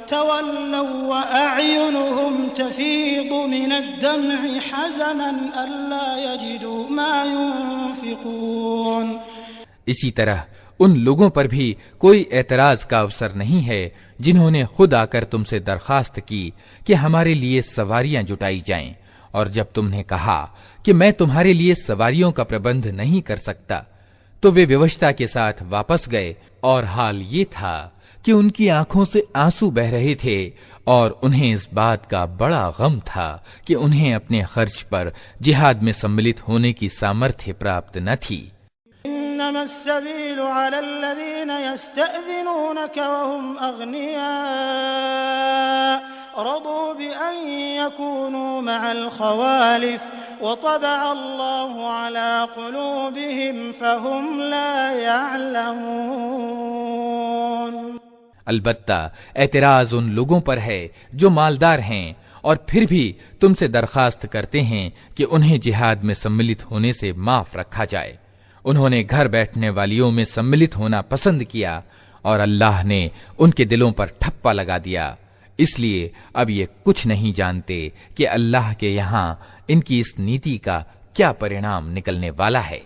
[SPEAKER 1] تولوا وأعينهم تفيض من الدمع حزنا ألا يجدوا ما ينفقون۔
[SPEAKER 2] اسی طرح ان لوگوں پر بھی کوئی اعتراض کا اوسر نہیں ہے جنہوں نے خود آ کر تم سے درخواست کی کہ ہمارے لیے سواریاں جٹائی جائیں، اور جب تم نے کہا کہ میں تمہارے لیے سواریوں کا پربندھ نہیں کر سکتا تو وہ ووشتا کے ساتھ واپس گئے، اور حال یہ تھا کہ ان کی آنکھوں سے آنسو بہ رہے تھے، اور انہیں اس بات کا بڑا غم تھا کہ انہیں اپنے خرچ پر جہاد میں سملت ہونے کی سامرتھیہ پراپت نہ تھی۔
[SPEAKER 1] إنما السبيل على الذين يستأذنونك وهم أغنياء رضوا بأن يكونوا مع الخوالف وطبع الله على قلوبهم فهم لا يعلمون۔
[SPEAKER 2] البتہ اعتراض ان لوگوں پر ہے جو مالدار ہیں اور پھر بھی تم سے درخواست کرتے ہیں کہ انہیں جہاد میں سملت ہونے سے معاف رکھا جائے۔ انہوں نے گھر بیٹھنے والیوں میں سملت ہونا پسند کیا، اور اللہ نے ان کے دلوں پر ٹھپا لگا دیا، اس لیے اب یہ کچھ نہیں جانتے کہ اللہ کے یہاں ان کی اس نیتی کا کیا پرینام نکلنے والا ہے۔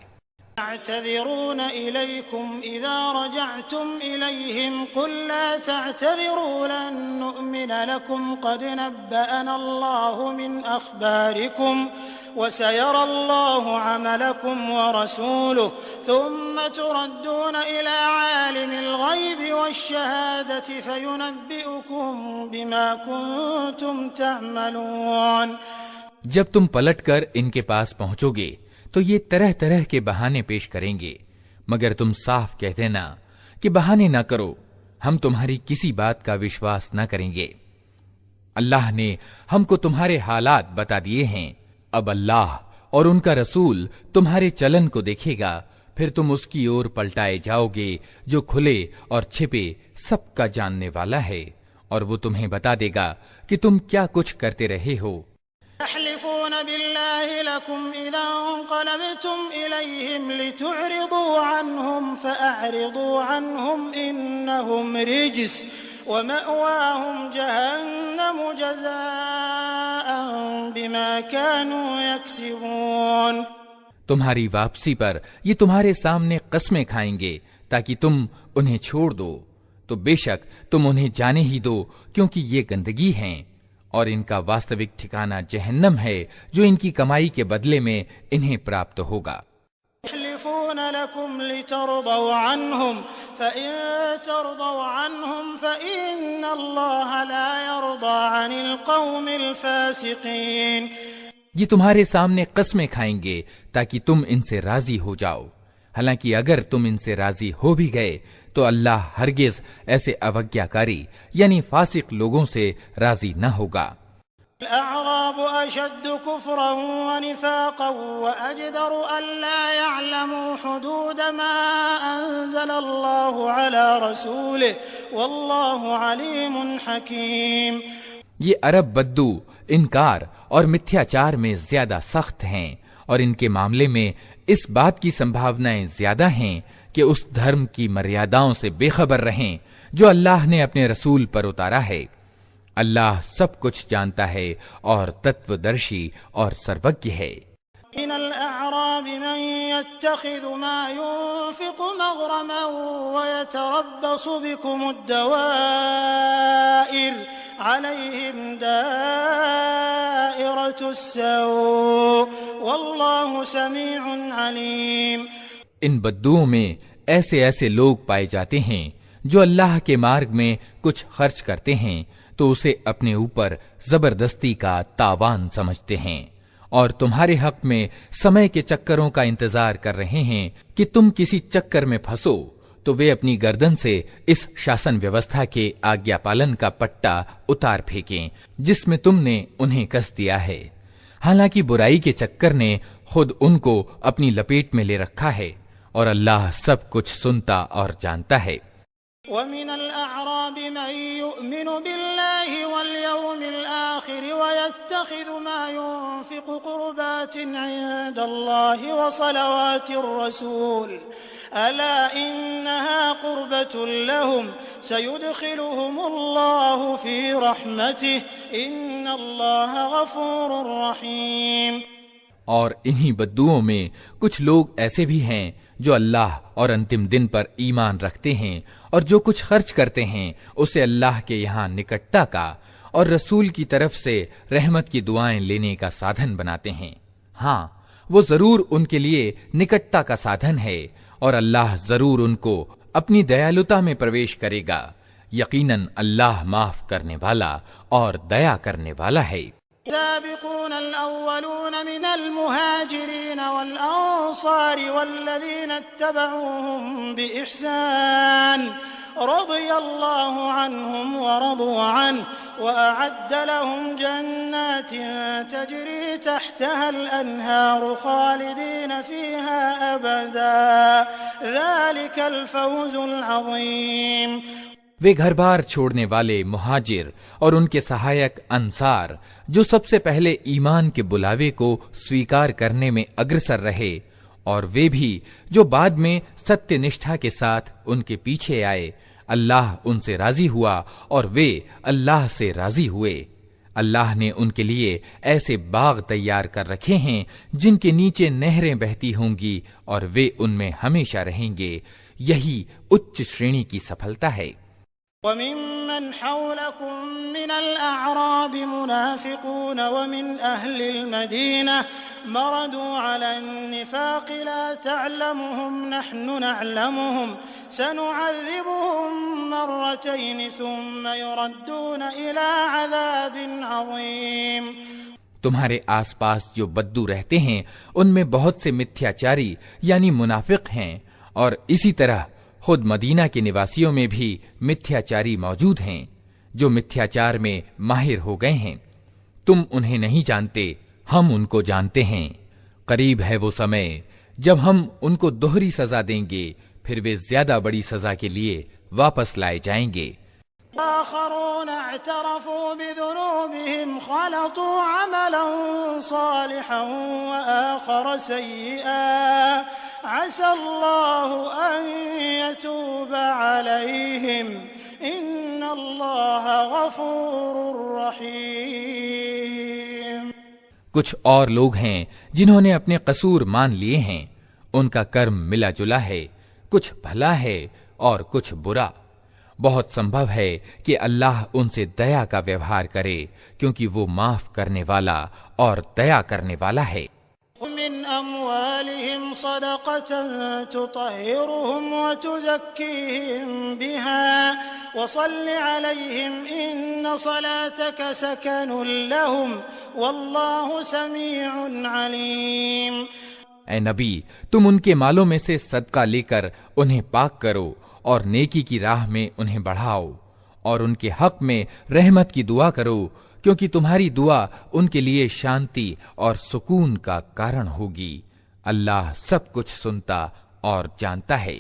[SPEAKER 1] يعتذرون إليكم إذا رجعتم إليهم قل لا تعتذروا لن نؤمن لكم قد نبأنا الله من أخباركم وسيرى الله عملكم ورسوله ثم تردون إلى عالم الغيب والشهادة فينبئكم بما كنتم تعملون۔
[SPEAKER 2] جب تم پلٹ کر ان کے پاس پہنچو گے تو یہ طرح طرح کے بہانے پیش کریں گے، مگر تم صاف کہہ دینا کہ بہانے نہ کرو، ہم تمہاری کسی بات کا وشواس نہ کریں گے۔ اللہ نے ہم کو تمہارے حالات بتا دیے ہیں، اب اللہ اور ان کا رسول تمہارے چلن کو دیکھے گا، پھر تم اس کی اور پلٹائے جاؤ گے جو کھلے اور چھپے سب کا جاننے والا ہے، اور وہ تمہیں بتا دے گا کہ تم کیا کچھ کرتے رہے ہو۔
[SPEAKER 1] يحلفون بالله لكم إذا انقلبتم إليهم لتعرضوا عنهم فأعرضوا عنهم إنهم رجس ومأواهم جهنم جزاء بما كانوا يكسبون۔
[SPEAKER 2] تمہاری واپسی پر یہ تمہارے سامنے قسمیں کھائیں گے تاکہ تم انہیں چھوڑ دو، تو بے شک تم انہیں جانے ہی دو، کیونکہ یہ گندگی ہیں، اور ان کا واستوک ٹھکانہ جہنم ہے جو ان کی کمائی کے بدلے میں انہیں پراپت ہوگا۔
[SPEAKER 1] يحلفون لكم لترضوا عنهم فإن ترضوا عنهم فإن الله لا يرضى عن القوم الفاسقين۔
[SPEAKER 2] یہ تمہارے سامنے قسمیں کھائیں گے تاکہ تم ان سے راضی ہو جاؤ، حالانکہ اگر تم ان سے راضی ہو بھی گئے تو اللہ ہرگز ایسے اوگیاکاری یعنی فاسق لوگوں سے راضی نہ ہوگا۔
[SPEAKER 1] الأعراب أشد كفرا ونفاقا وأجدر ألا يعلموا حدود ما أنزل الله على رسوله والله عليم حكيم۔
[SPEAKER 2] یہ عرب بدو انکار اور متھیاچار میں زیادہ سخت ہیں، اور ان کے معاملے میں اس بات کی سمبھاونائیں زیادہ ہیں کہ اس دھرم کی مریاداؤں سے بے خبر رہیں جو اللہ نے اپنے رسول پر اتارا ہے۔ اللہ سب کچھ جانتا ہے اور تتو درشی اور سروজ্ঞ ہے۔
[SPEAKER 1] من الأعراب من يتخذ ما ينفق مغرما ويتربص بكم الدوائر عليهم دائرة السوء والله سميع عليم۔
[SPEAKER 2] ان بدوؤں میں ایسے ایسے لوگ پائے جاتے ہیں جو اللہ کے مارگ میں کچھ خرچ کرتے ہیں تو اسے اپنے اوپر زبردستی کا تاوان سمجھتے ہیں، اور تمہارے حق میں سمے کے چکروں کا انتظار کر رہے ہیں کہ تم کسی چکر میں پھنسو تو وہ اپنی گردن سے اس شاسن ویوستھا کے آگیا پالن کا پٹا اتار پھینکیں جس میں تم نے انہیں کس دیا ہے، حالانکہ برائی کے چکر نے خود ان کو اپنی لپیٹ میں لے رکھا ہے، اور اللہ سب کچھ سنتا اور جانتا ہے۔
[SPEAKER 1] ومن الأعراب من يؤمن بالله واليوم الآخر ويتخذ ما ينفق قربات عند الله وصلوات الرسول ألا إنها قربة لهم سيدخلهم الله في رحمته إن الله غفور رحيم۔
[SPEAKER 2] اور انہی بدوؤں میں کچھ لوگ ایسے بھی ہیں جو اللہ اور انتم دن پر ایمان رکھتے ہیں اور جو کچھ خرچ کرتے ہیں اسے اللہ کے یہاں نکٹتا کا اور رسول کی طرف سے رحمت کی دعائیں لینے کا سادھن بناتے ہیں۔ ہاں، وہ ضرور ان کے لیے نکٹتا کا سادھن ہے، اور اللہ ضرور ان کو اپنی دیالوتا میں پرویش کرے گا، یقیناً اللہ معاف کرنے والا اور دیا کرنے والا ہے۔
[SPEAKER 1] السابقون الأولون من المهاجرين والأنصار والذين اتبعوهم بإحسان رضي الله عنهم ورضوا عنه وأعد لهم جنات تجري تحتها الأنهار خالدين فيها أبدا ذلك الفوز العظيم۔
[SPEAKER 2] وہ گھر بار چھوڑنے والے مہاجر اور ان کے سہایک انصار جو سب سے پہلے ایمان کے بلاوے کو سویکار کرنے میں اگرسر رہے، اور وہ بھی جو بعد میں ستیہ نشٹھا کے ساتھ ان کے پیچھے آئے، اللہ ان سے راضی ہوا اور وہ اللہ سے راضی ہوئے۔ اللہ نے ان کے لیے ایسے باغ تیار کر رکھے ہیں جن کے نیچے نہریں بہتی ہوں گی اور وہ ان میں ہمیشہ رہیں گے، یہی اچ شرینی کی سفلتا ہے۔
[SPEAKER 1] وممن حولكم من الأعراب منافقون ومن أهل المدينة مردوا على النفاق لا تعلمهم نحن نعلمهم سنعذبهم مرتين ثم يردون إلى عذاب عظيم۔
[SPEAKER 2] تمہارے آس پاس جو بدو رہتے ہیں ان میں بہت سے متھیاچاری یعنی منافق ہیں، اور اسی طرح خود مدینہ کے نواسیوں میں بھی متھیاچاری موجود ہیں جو متھیاچار میں ماہر ہو گئے ہیں۔ تم انہیں نہیں جانتے، ہم ان کو جانتے ہیں۔ قریب ہے وہ سمے جب ہم ان کو دوہری سزا دیں گے، پھر وہ زیادہ بڑی سزا کے لیے واپس لائے جائیں گے۔
[SPEAKER 1] آخرون اعترفوا بذنوبهم خلطوا عملا صالحا وآخر سيئا عسى الله أن يتوب عليهم إن الله غفور رحيم۔
[SPEAKER 2] کچھ اور لوگ ہیں جنہوں نے اپنے قصور مان لیے ہیں، ان کا کرم ملا جلا ہے، کچھ بھلا ہے اور کچھ برا۔ بہت سمبھو ہے کہ اللہ ان سے دیا کا ویوہار کرے، کیونکہ وہ معاف کرنے والا اور دیا کرنے والا ہے۔
[SPEAKER 1] من اموالهم صدقة تطهرهم وتزكيهم بها وصل عليهم ان صلاتك سكن لهم والله سميع عليم۔
[SPEAKER 2] اے نبی، تم ان کے مالوں میں سے صدقہ لے کر انہیں پاک کرو اور نیکی کی راہ میں انہیں بڑھاؤ، اور ان کے حق میں رحمت کی دعا کرو، کیونکہ تمہاری دعا ان کے لیے شانتی اور سکون کا کارن ہوگی۔ اللہ سب کچھ سنتا اور جانتا ہے۔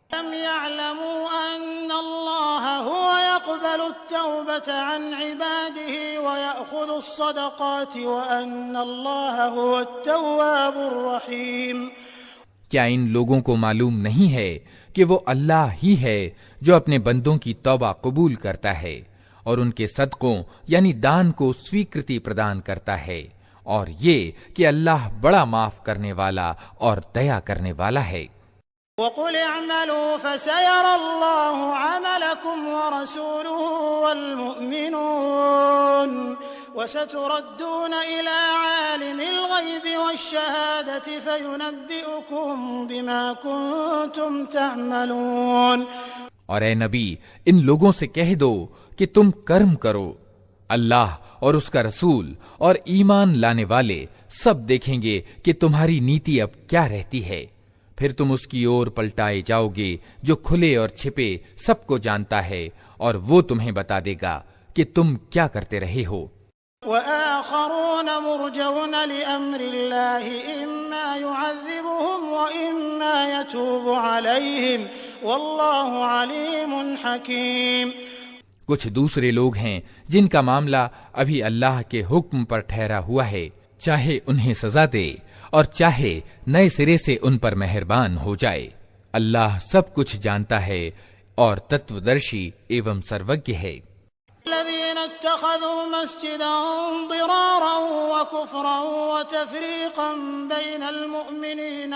[SPEAKER 1] لم يعلموا ان الله هو يقبل التوبة عن عباده ويأخذ الصدقات وان الله هو التواب الرحيم۔
[SPEAKER 2] کیا ان لوگوں کو معلوم نہیں ہے کہ وہ اللہ ہی ہے جو اپنے بندوں کی توبہ قبول کرتا ہے اور ان کے صدقوں یعنی دان کو سویکرتی پردان کرتا ہے، اور یہ کہ اللہ بڑا معاف کرنے والا اور دیا کرنے والا ہے۔
[SPEAKER 1] وَقُلِ اعْمَلُوا فَسَيَرَى اللَّهُ عَمَلَكُمْ وَرَسُولُهُ وَالْمُؤْمِنُونَ وَسَتُرَدُّونَ إِلَى عَالِمِ الْغَيْبِ وَالشَّهَادَةِ فَيُنَبِّئُكُم بِمَا كُنتُمْ تَعْمَلُونَ۔
[SPEAKER 2] اور اے نبی، ان لوگوں سے کہہ دو کہ تم کرم کرو، اللہ اور اس کا رسول اور ایمان لانے والے سب دیکھیں گے کہ تمہاری نیتی اب کیا رہتی ہے، پھر تم اس کی اور پلٹائے جاؤ گے جو کھلے اور چھپے سب کو جانتا ہے، اور وہ تمہیں بتا دے گا کہ تم کیا کرتے رہے ہو۔
[SPEAKER 1] وآخرون مرجون لأمر الله إما يعذبهم وإما يتوب عليهم والله عليم حكيم۔
[SPEAKER 2] کچھ دوسرے لوگ ہیں جن کا معاملہ ابھی اللہ کے حکم پر ٹھہرا ہوا ہے، چاہے انہیں سزا دے اور چاہے نئے سرے سے ان پر مہربان ہو جائے۔ اللہ سب کچھ جانتا ہے اور تتودرشی ایوم سروگیہ ہے۔
[SPEAKER 1] الذين اتخذوا مسجدا ضرارا وكفرا وتفريقا بين المؤمنين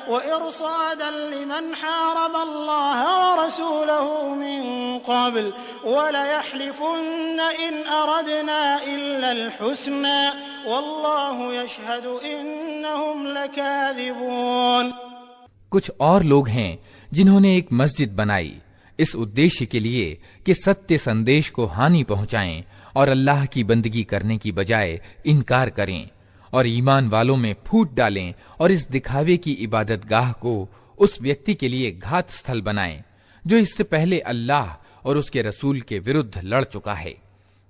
[SPEAKER 1] وإرصادا لمن حارب الله ورسوله من قبل وليحلفن إن أردنا إلا الحسنى والله يشهد إنهم لكاذبون۔
[SPEAKER 2] کچھ اور لوگ ہیں جنہوں نے ایک مسجد بنائی اس ادیشیہ کے لیے کہ ستیہ سندیش کو ہانی پہنچائیں اور اللہ کی بندگی کرنے کی بجائے انکار کریں، اور ایمان والوں میں پھوٹ ڈالیں اور اس دکھاوے کی عبادت گاہ کو اس ویکتی کے لیے گھات استھل بنائیں جو اس سے پہلے اللہ اور اس کے رسول کے ورودھ لڑ چکا ہے۔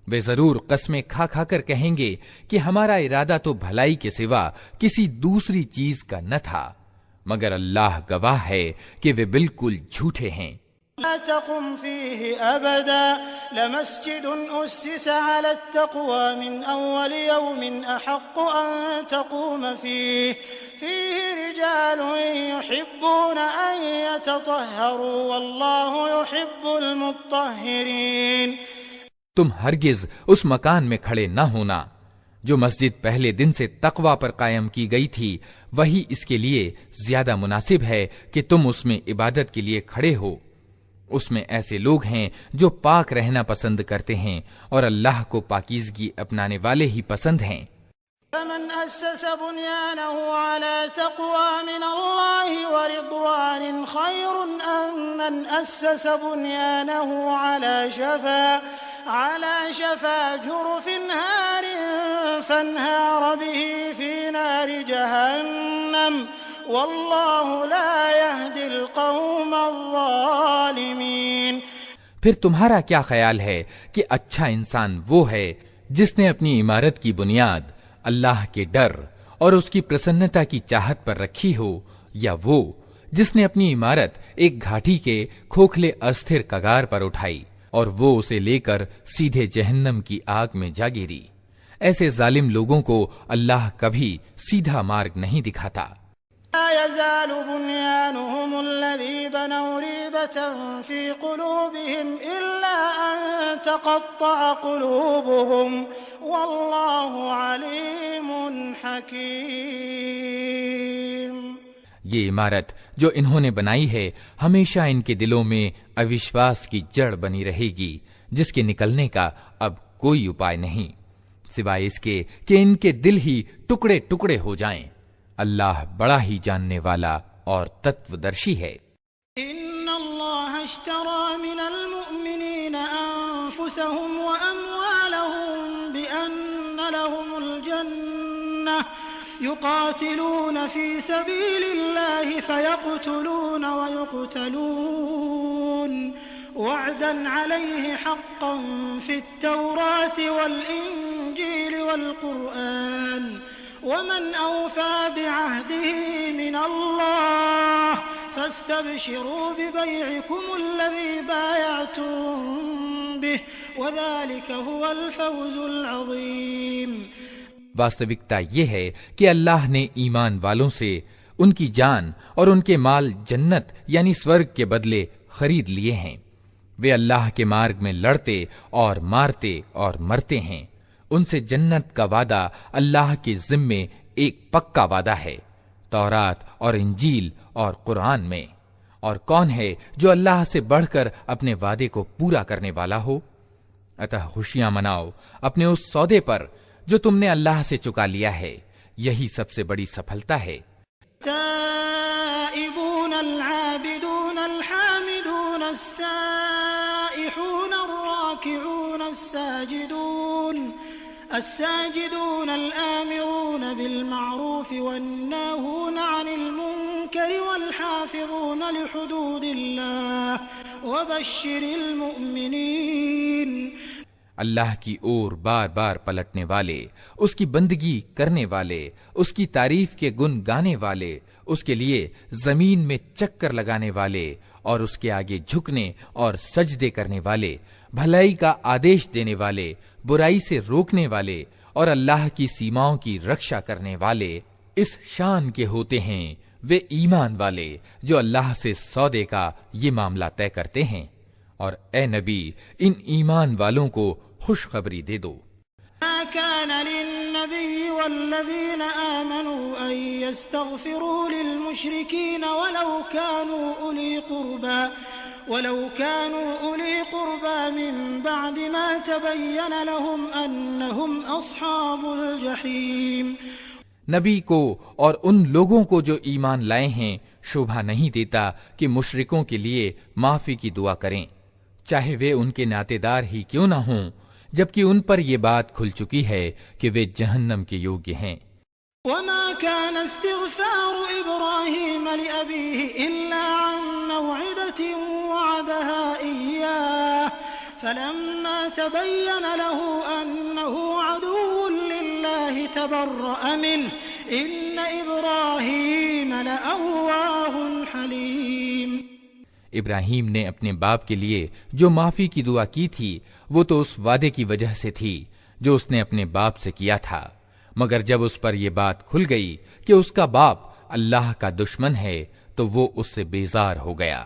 [SPEAKER 2] وہ ضرور قسمیں کھا کھا کر کہیں گے کہ ہمارا ارادہ تو بھلائی کے سوا کسی دوسری چیز کا نہ تھا، مگر اللہ گواہ ہے کہ وہ بالکل جھوٹے ہیں۔
[SPEAKER 1] لا تقم فيه أبدا لمسجد أسس على التقوى من أول يوم أحق أن تقوم فيه رجال يحبون أن يتطهروا والله يحب المطهرين۔
[SPEAKER 2] تم ہرگز اس مکان میں کھڑے نہ ہونا جو مسجد پہلے دن سے تقوی پر قائم کی گئی تھی، وہی اس کے لیے زیادہ مناسب ہے کہ تم اس میں عبادت کے لیے کھڑے ہو۔ اس میں ایسے لوگ ہیں جو پاک رہنا پسند کرتے ہیں اور اللہ کو پاکیزگی اپنانے والے ہی پسند ہیں۔
[SPEAKER 1] فمن أسس بنيانه على تقوى من الله ورضوان خير أم من أسس بنيانه على شفا جرف هار فانهار به في نار جهنم والله لا يهدي القوم الظالمين۔
[SPEAKER 2] پھر تمہارا کیا خیال ہے کہ اچھا انسان وہ ہے جس نے اپنی عمارت کی بنیاد اللہ کے ڈر اور اس کی پرسنتا کی چاہت پر رکھی ہو، یا وہ جس نے اپنی عمارت ایک گھاٹی کے کھوکھلے استھر کگار پر اٹھائی اور وہ اسے لے کر سیدھے جہنم کی آگ میں جا گری۔ ایسے ظالم لوگوں کو اللہ کبھی سیدھا مارگ نہیں دکھاتا۔
[SPEAKER 1] لا يزال بنيانهم الذي بنوا ريبة في قلوبهم إلا أن تقطع قلوبهم والله عليم حكيم۔
[SPEAKER 2] یہ عمارت جو انہوں نے بنائی ہے ہمیشہ ان کے دلوں میں اوشواس کی جڑ بنی رہے گی، جس کے نکلنے کا اب کوئی اپائے نہیں سوائے اس کے کہ ان کے دل ہی ٹکڑے ٹکڑے ہو جائیں۔ اللہ بڑا ہی جاننے والا اور تتودرشی ہے۔
[SPEAKER 1] ان اللہ اشترى من المؤمنین انفسهم واموالهم بان لهم الجنة يقاتلون في سبيل الله فيقتلون ويقتلون وعدا عليه حقا في التوراة والإنجيل والقرآن ومن أوفى بعهده من الله فاستبشروا ببيعكم الذي بايعتم به وذلك هو الفوز العظيم۔
[SPEAKER 2] واستوکتا یہ ہے کہ اللہ نے ایمان والوں سے ان کی جان اور ان کے مال جنت یعنی سورگ کے بدلے خرید لیے ہیں۔ وہ اللہ کے مارگ میں لڑتے اور مارتے اور مرتے ہیں، ان سے جنت کا وعدہ اللہ کے ذمے ایک پکا وعدہ ہے تورات اور انجیل اور قرآن میں۔ اور کون ہے جو اللہ سے بڑھ کر اپنے وعدے کو پورا کرنے والا ہو؟ اتہ خوشیاں مناؤ اپنے اس سودے پر جو تم نے اللہ سے چکا لیا ہے، یہی سب سے بڑی سفلتا ہے۔
[SPEAKER 1] التائبون العابدون الحامدون السائحون الراكعون الساجدون الآمرون بالمعروف والناهون عن المنكر والحافظون لحدود الله وبشر المؤمنين۔
[SPEAKER 2] اللہ کی اور بار بار پلٹنے والے، اس کی بندگی کرنے والے، اس کی تعریف کے گن گانے والے، اس کے لیے زمین میں چکر لگانے والے اور اس کے آگے جھکنے اور سجدے کرنے والے، بھلائی کا آدیش دینے والے، برائی سے روکنے والے اور اللہ کی سیماؤں کی رکشا کرنے والے اس شان کے ہوتے ہیں وہ ایمان والے جو اللہ سے سودے کا یہ معاملہ طے کرتے ہیں۔ اور اے نبی ان ایمان والوں کو خوشخبری دے دو۔
[SPEAKER 1] ما كان للنبي والذين آمنوا أن يستغفروا للمشركين ولو كانوا أولي قربى من بعد ما تبين لهم أنهم أصحاب الجحيم۔
[SPEAKER 2] نبی کو اور ان لوگوں کو جو ایمان لائے ہیں شوبھا نہیں دیتا کہ مشرکوں کے لیے معافی کی دعا کریں، چاہے وہ ان کے ناطے دار ہی کیوں نہ ہوں، جبکہ ان پر یہ بات کھل چکی ہے کہ وہ جہنم کے یوگیہ ہیں۔
[SPEAKER 1] وما كان استغفار إبراهيم لأبيه إلا عن موعدة وعدها إياه فلما تبين له أنه عدو لله تبرأ منه إن إبراهيم لأواه حليم۔
[SPEAKER 2] ابراہیم نے اپنے باپ کے لیے جو معافی کی دعا کی تھی وہ تو اس وعدے کی وجہ سے تھی جو اس نے اپنے باپ سے کیا تھا، مگر جب اس پر یہ بات کھل گئی کہ اس کا باپ اللہ کا دشمن ہے تو وہ اس سے بیزار ہو گیا۔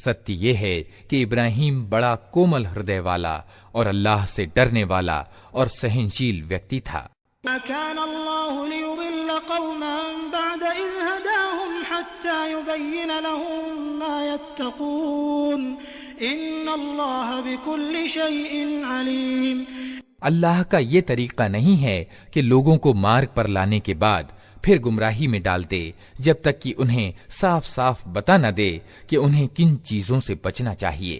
[SPEAKER 2] سچ یہ ہے کہ ابراہیم بڑا کومل ہردے والا اور اللہ سے ڈرنے والا اور سہنشیل ویکتی تھا۔
[SPEAKER 1] ما كان الله ليضل قوما بعد إذ هداهم حتى يبين لهم ما يتقون إن الله بكل شيء عليم۔
[SPEAKER 2] اللہ کا یہ طریقہ نہیں ہے کہ لوگوں کو مارگ پر لانے کے بعد پھر گمراہی میں ڈال دے جب تک کہ انہیں صاف صاف بتا نہ دے کہ انہیں کن چیزوں سے بچنا چاہیے۔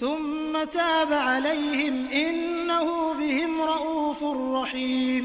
[SPEAKER 1] ثم تاب عليهم إنه بهم رؤوف رحيم।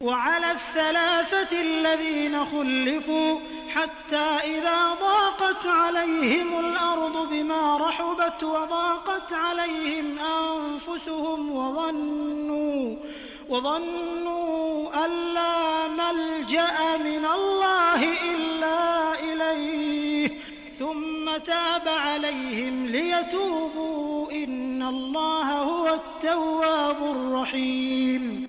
[SPEAKER 1] وعلى الثلاثة الذين خلفوا حتى إذا ضاقت عليهم الأرض بما رحبت وضاقت عليهم أنفسهم وظنوا أن لا ملجأ من الله إلا إليه ثم تاب عليهم ليتوبوا إن الله هو التواب الرحيم۔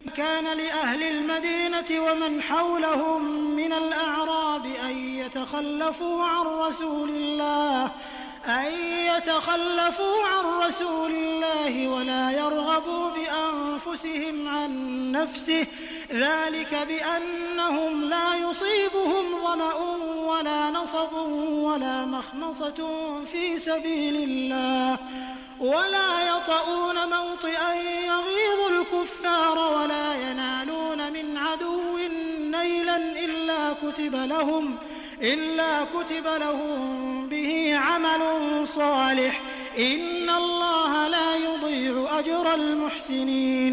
[SPEAKER 1] كان لأهل المدينة ومن حولهم من الأعراب أن يتخلفوا عن رسول الله ولا يرغبوا بأنفسهم عن نفسه ذلك بأنهم لا يصيبهم ظمأ ولا نصب ولا مخمصة في سبيل الله ولا يطؤون موطئا يغيظ الكفار ولا ينالون من عدو نيلا إلا كتب لهم به عمل صالح إن الله لا يضيع أجر المحسنين۔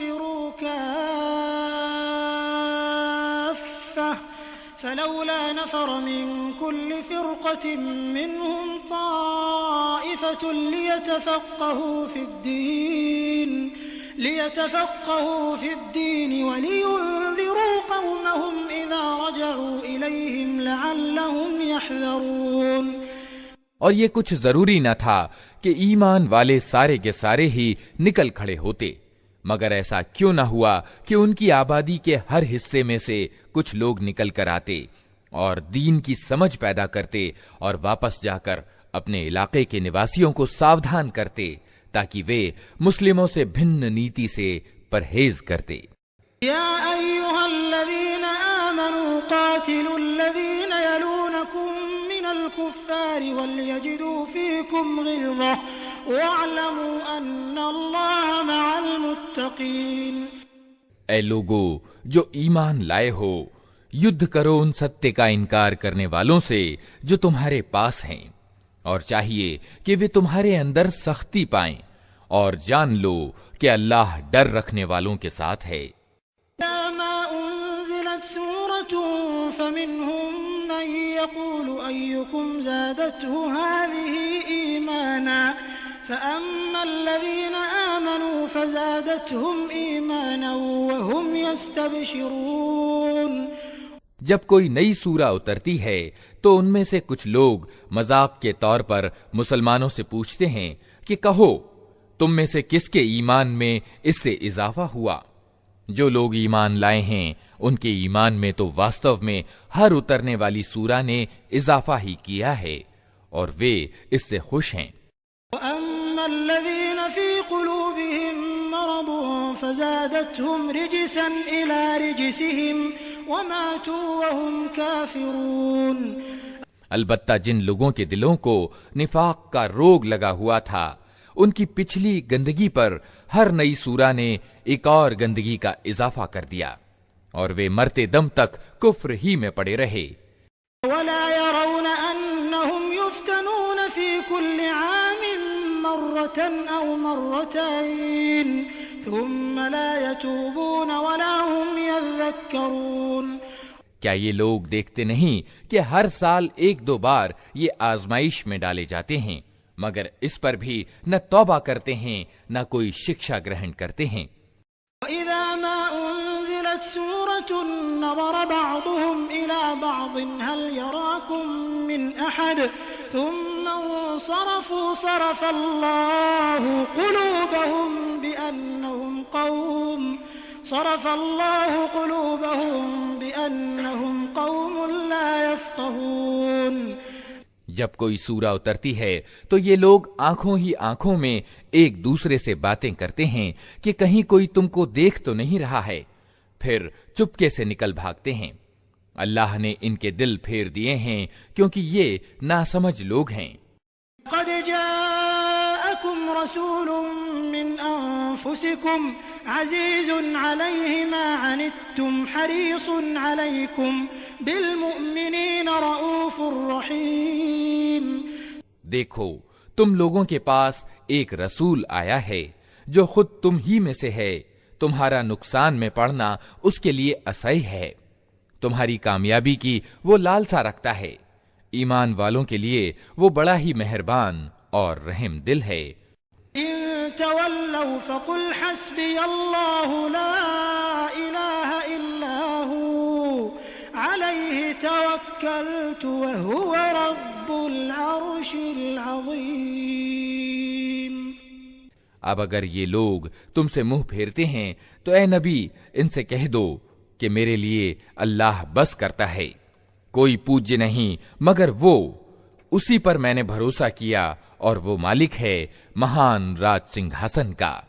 [SPEAKER 1] لينفروا كافة فلولا نفر من كل فرقة منهم طائفة ليتفقهوا في الدين ولينذروا قومهم إذا رجعوا إليهم لعلهم يحذرون۔
[SPEAKER 2] اور یہ کچھ ضروری نہ تھا کہ ایمان والے سارے کے سارے ہی نکل کھڑے ہوتے، مگر ایسا کیوں نہ ہوا کہ ان کی آبادی کے ہر حصے میں سے کچھ لوگ نکل کر آتے اور دین کی سمجھ پیدا کرتے اور واپس جا کر اپنے علاقے کے نواسیوں کو ساودھان کرتے تاکہ وہ مسلموں سے بھن نیتی سے پرہیز کرتے۔
[SPEAKER 1] یا ایھا الذین آمنوا قاتلوا الذین یلونکم من الکفار ولیجدوا فیکم غلظہ واعلموا ان اللہ مع المتقین۔
[SPEAKER 2] اے لوگو جو ایمان لائے ہو، یدھ کرو ان ستیہ کا انکار کرنے والوں سے جو تمہارے پاس ہیں، اور چاہیے کہ وہ تمہارے اندر سختی پائیں، اور جان لو کہ اللہ ڈر رکھنے والوں کے ساتھ ہے۔
[SPEAKER 1] ما انزلت سورة فمنهم من يقول ايكم زادته هذه ایمانا فاما الذين آمنوا فزادتهم ایمانا وهم يستبشرون۔
[SPEAKER 2] جب کوئی نئی سورہ اترتی ہے تو ان میں سے کچھ لوگ مذاق کے طور پر مسلمانوں سے پوچھتے ہیں کہ کہو تم میں سے کس کے ایمان میں اس سے اضافہ ہوا؟ جو لوگ ایمان لائے ہیں ان کے ایمان میں تو واستو میں ہر اترنے والی سورہ نے اضافہ ہی کیا ہے اور وہ اس سے خوش ہیں۔
[SPEAKER 1] وَأَمَّا الَّذِينَ فِي قُلُوبِهِم مَّرَضٌ فَزَادَتْهُمْ رِجْسًا إِلَى رِجْسِهِمْ وَمَاتُوا وَهُمْ كَافِرُونَ۔
[SPEAKER 2] البتہ جن لوگوں کے دلوں کو نفاق کا روگ لگا ہوا تھا، ان کی پچھلی گندگی پر ہر نئی سورہ نے ایک اور گندگی کا اضافہ کر دیا اور وہ مرتے دم تک کفر ہی میں پڑے رہے۔
[SPEAKER 1] وَلَا يَرَوْنَ أَنَّهُمْ يُفْتَنُونَ فِي كُلِّ عَامٍ مَّرَّةً أَوْ مَرَّتَيْنِ ثُمَّ لَا يَتُوبُونَ وَلَا هُمْ يَذَّكَّرُونَ۔
[SPEAKER 2] کیا یہ لوگ دیکھتے نہیں کہ ہر سال ایک دو بار یہ آزمائش میں ڈالے جاتے ہیں، مگر اس پر بھی نہ توبہ کرتے ہیں نہ کوئی شکشا گرہن کرتے ہیں۔
[SPEAKER 1] وَإِذَا مَا أُنزِلَتْ سُورَةٌ نَظَرَ بَعْضُهُمْ إِلَى بَعْضٍ هَلْ يَرَاكُمْ مِنْ أَحَدٍ ثُمَّ انصَرَفُوا صَرَفَ اللَّهُ قُلُوبَهُم بِأَنَّهُمْ قَوْمٌ لَّا يَفْقَهُونَ۔
[SPEAKER 2] جب کوئی سورہ اترتی ہے تو یہ لوگ آنکھوں ہی آنکھوں میں ایک دوسرے سے باتیں کرتے ہیں کہ کہیں کوئی تم کو دیکھ تو نہیں رہا ہے، پھر چپکے سے نکل بھاگتے ہیں۔ اللہ نے ان کے دل پھیر دیے ہیں کیونکہ یہ ناسمجھ لوگ ہیں۔
[SPEAKER 1] قد جاءكم رسول من انفسكم عزيز عليه ما عنتم حريص عليكم بالمؤمنين رؤوف رحيم۔
[SPEAKER 2] دیکھو تم لوگوں کے پاس ایک رسول آیا ہے جو خود تم ہی میں سے ہے، تمہارا نقصان میں پڑنا اس کے لیے اسائی ہے، تمہاری کامیابی کی وہ لالسا رکھتا ہے، ایمان والوں کے لیے وہ بڑا ہی مہربان اور رحم دل ہے۔
[SPEAKER 1] ان تولوا فقل حسبي الله لا اله الا هو عليه توكلت وهو رب العرش العظيم۔
[SPEAKER 2] اب اگر یہ لوگ تم سے منہ پھیرتے ہیں تو اے نبی ان سے کہہ دو کہ میرے لیے اللہ بس کرتا ہے، کوئی پوجیہ نہیں مگر وہ، اسی پر میں نے بھروسہ کیا اور وہ مالک ہے مہان راج سنگھاسن کا۔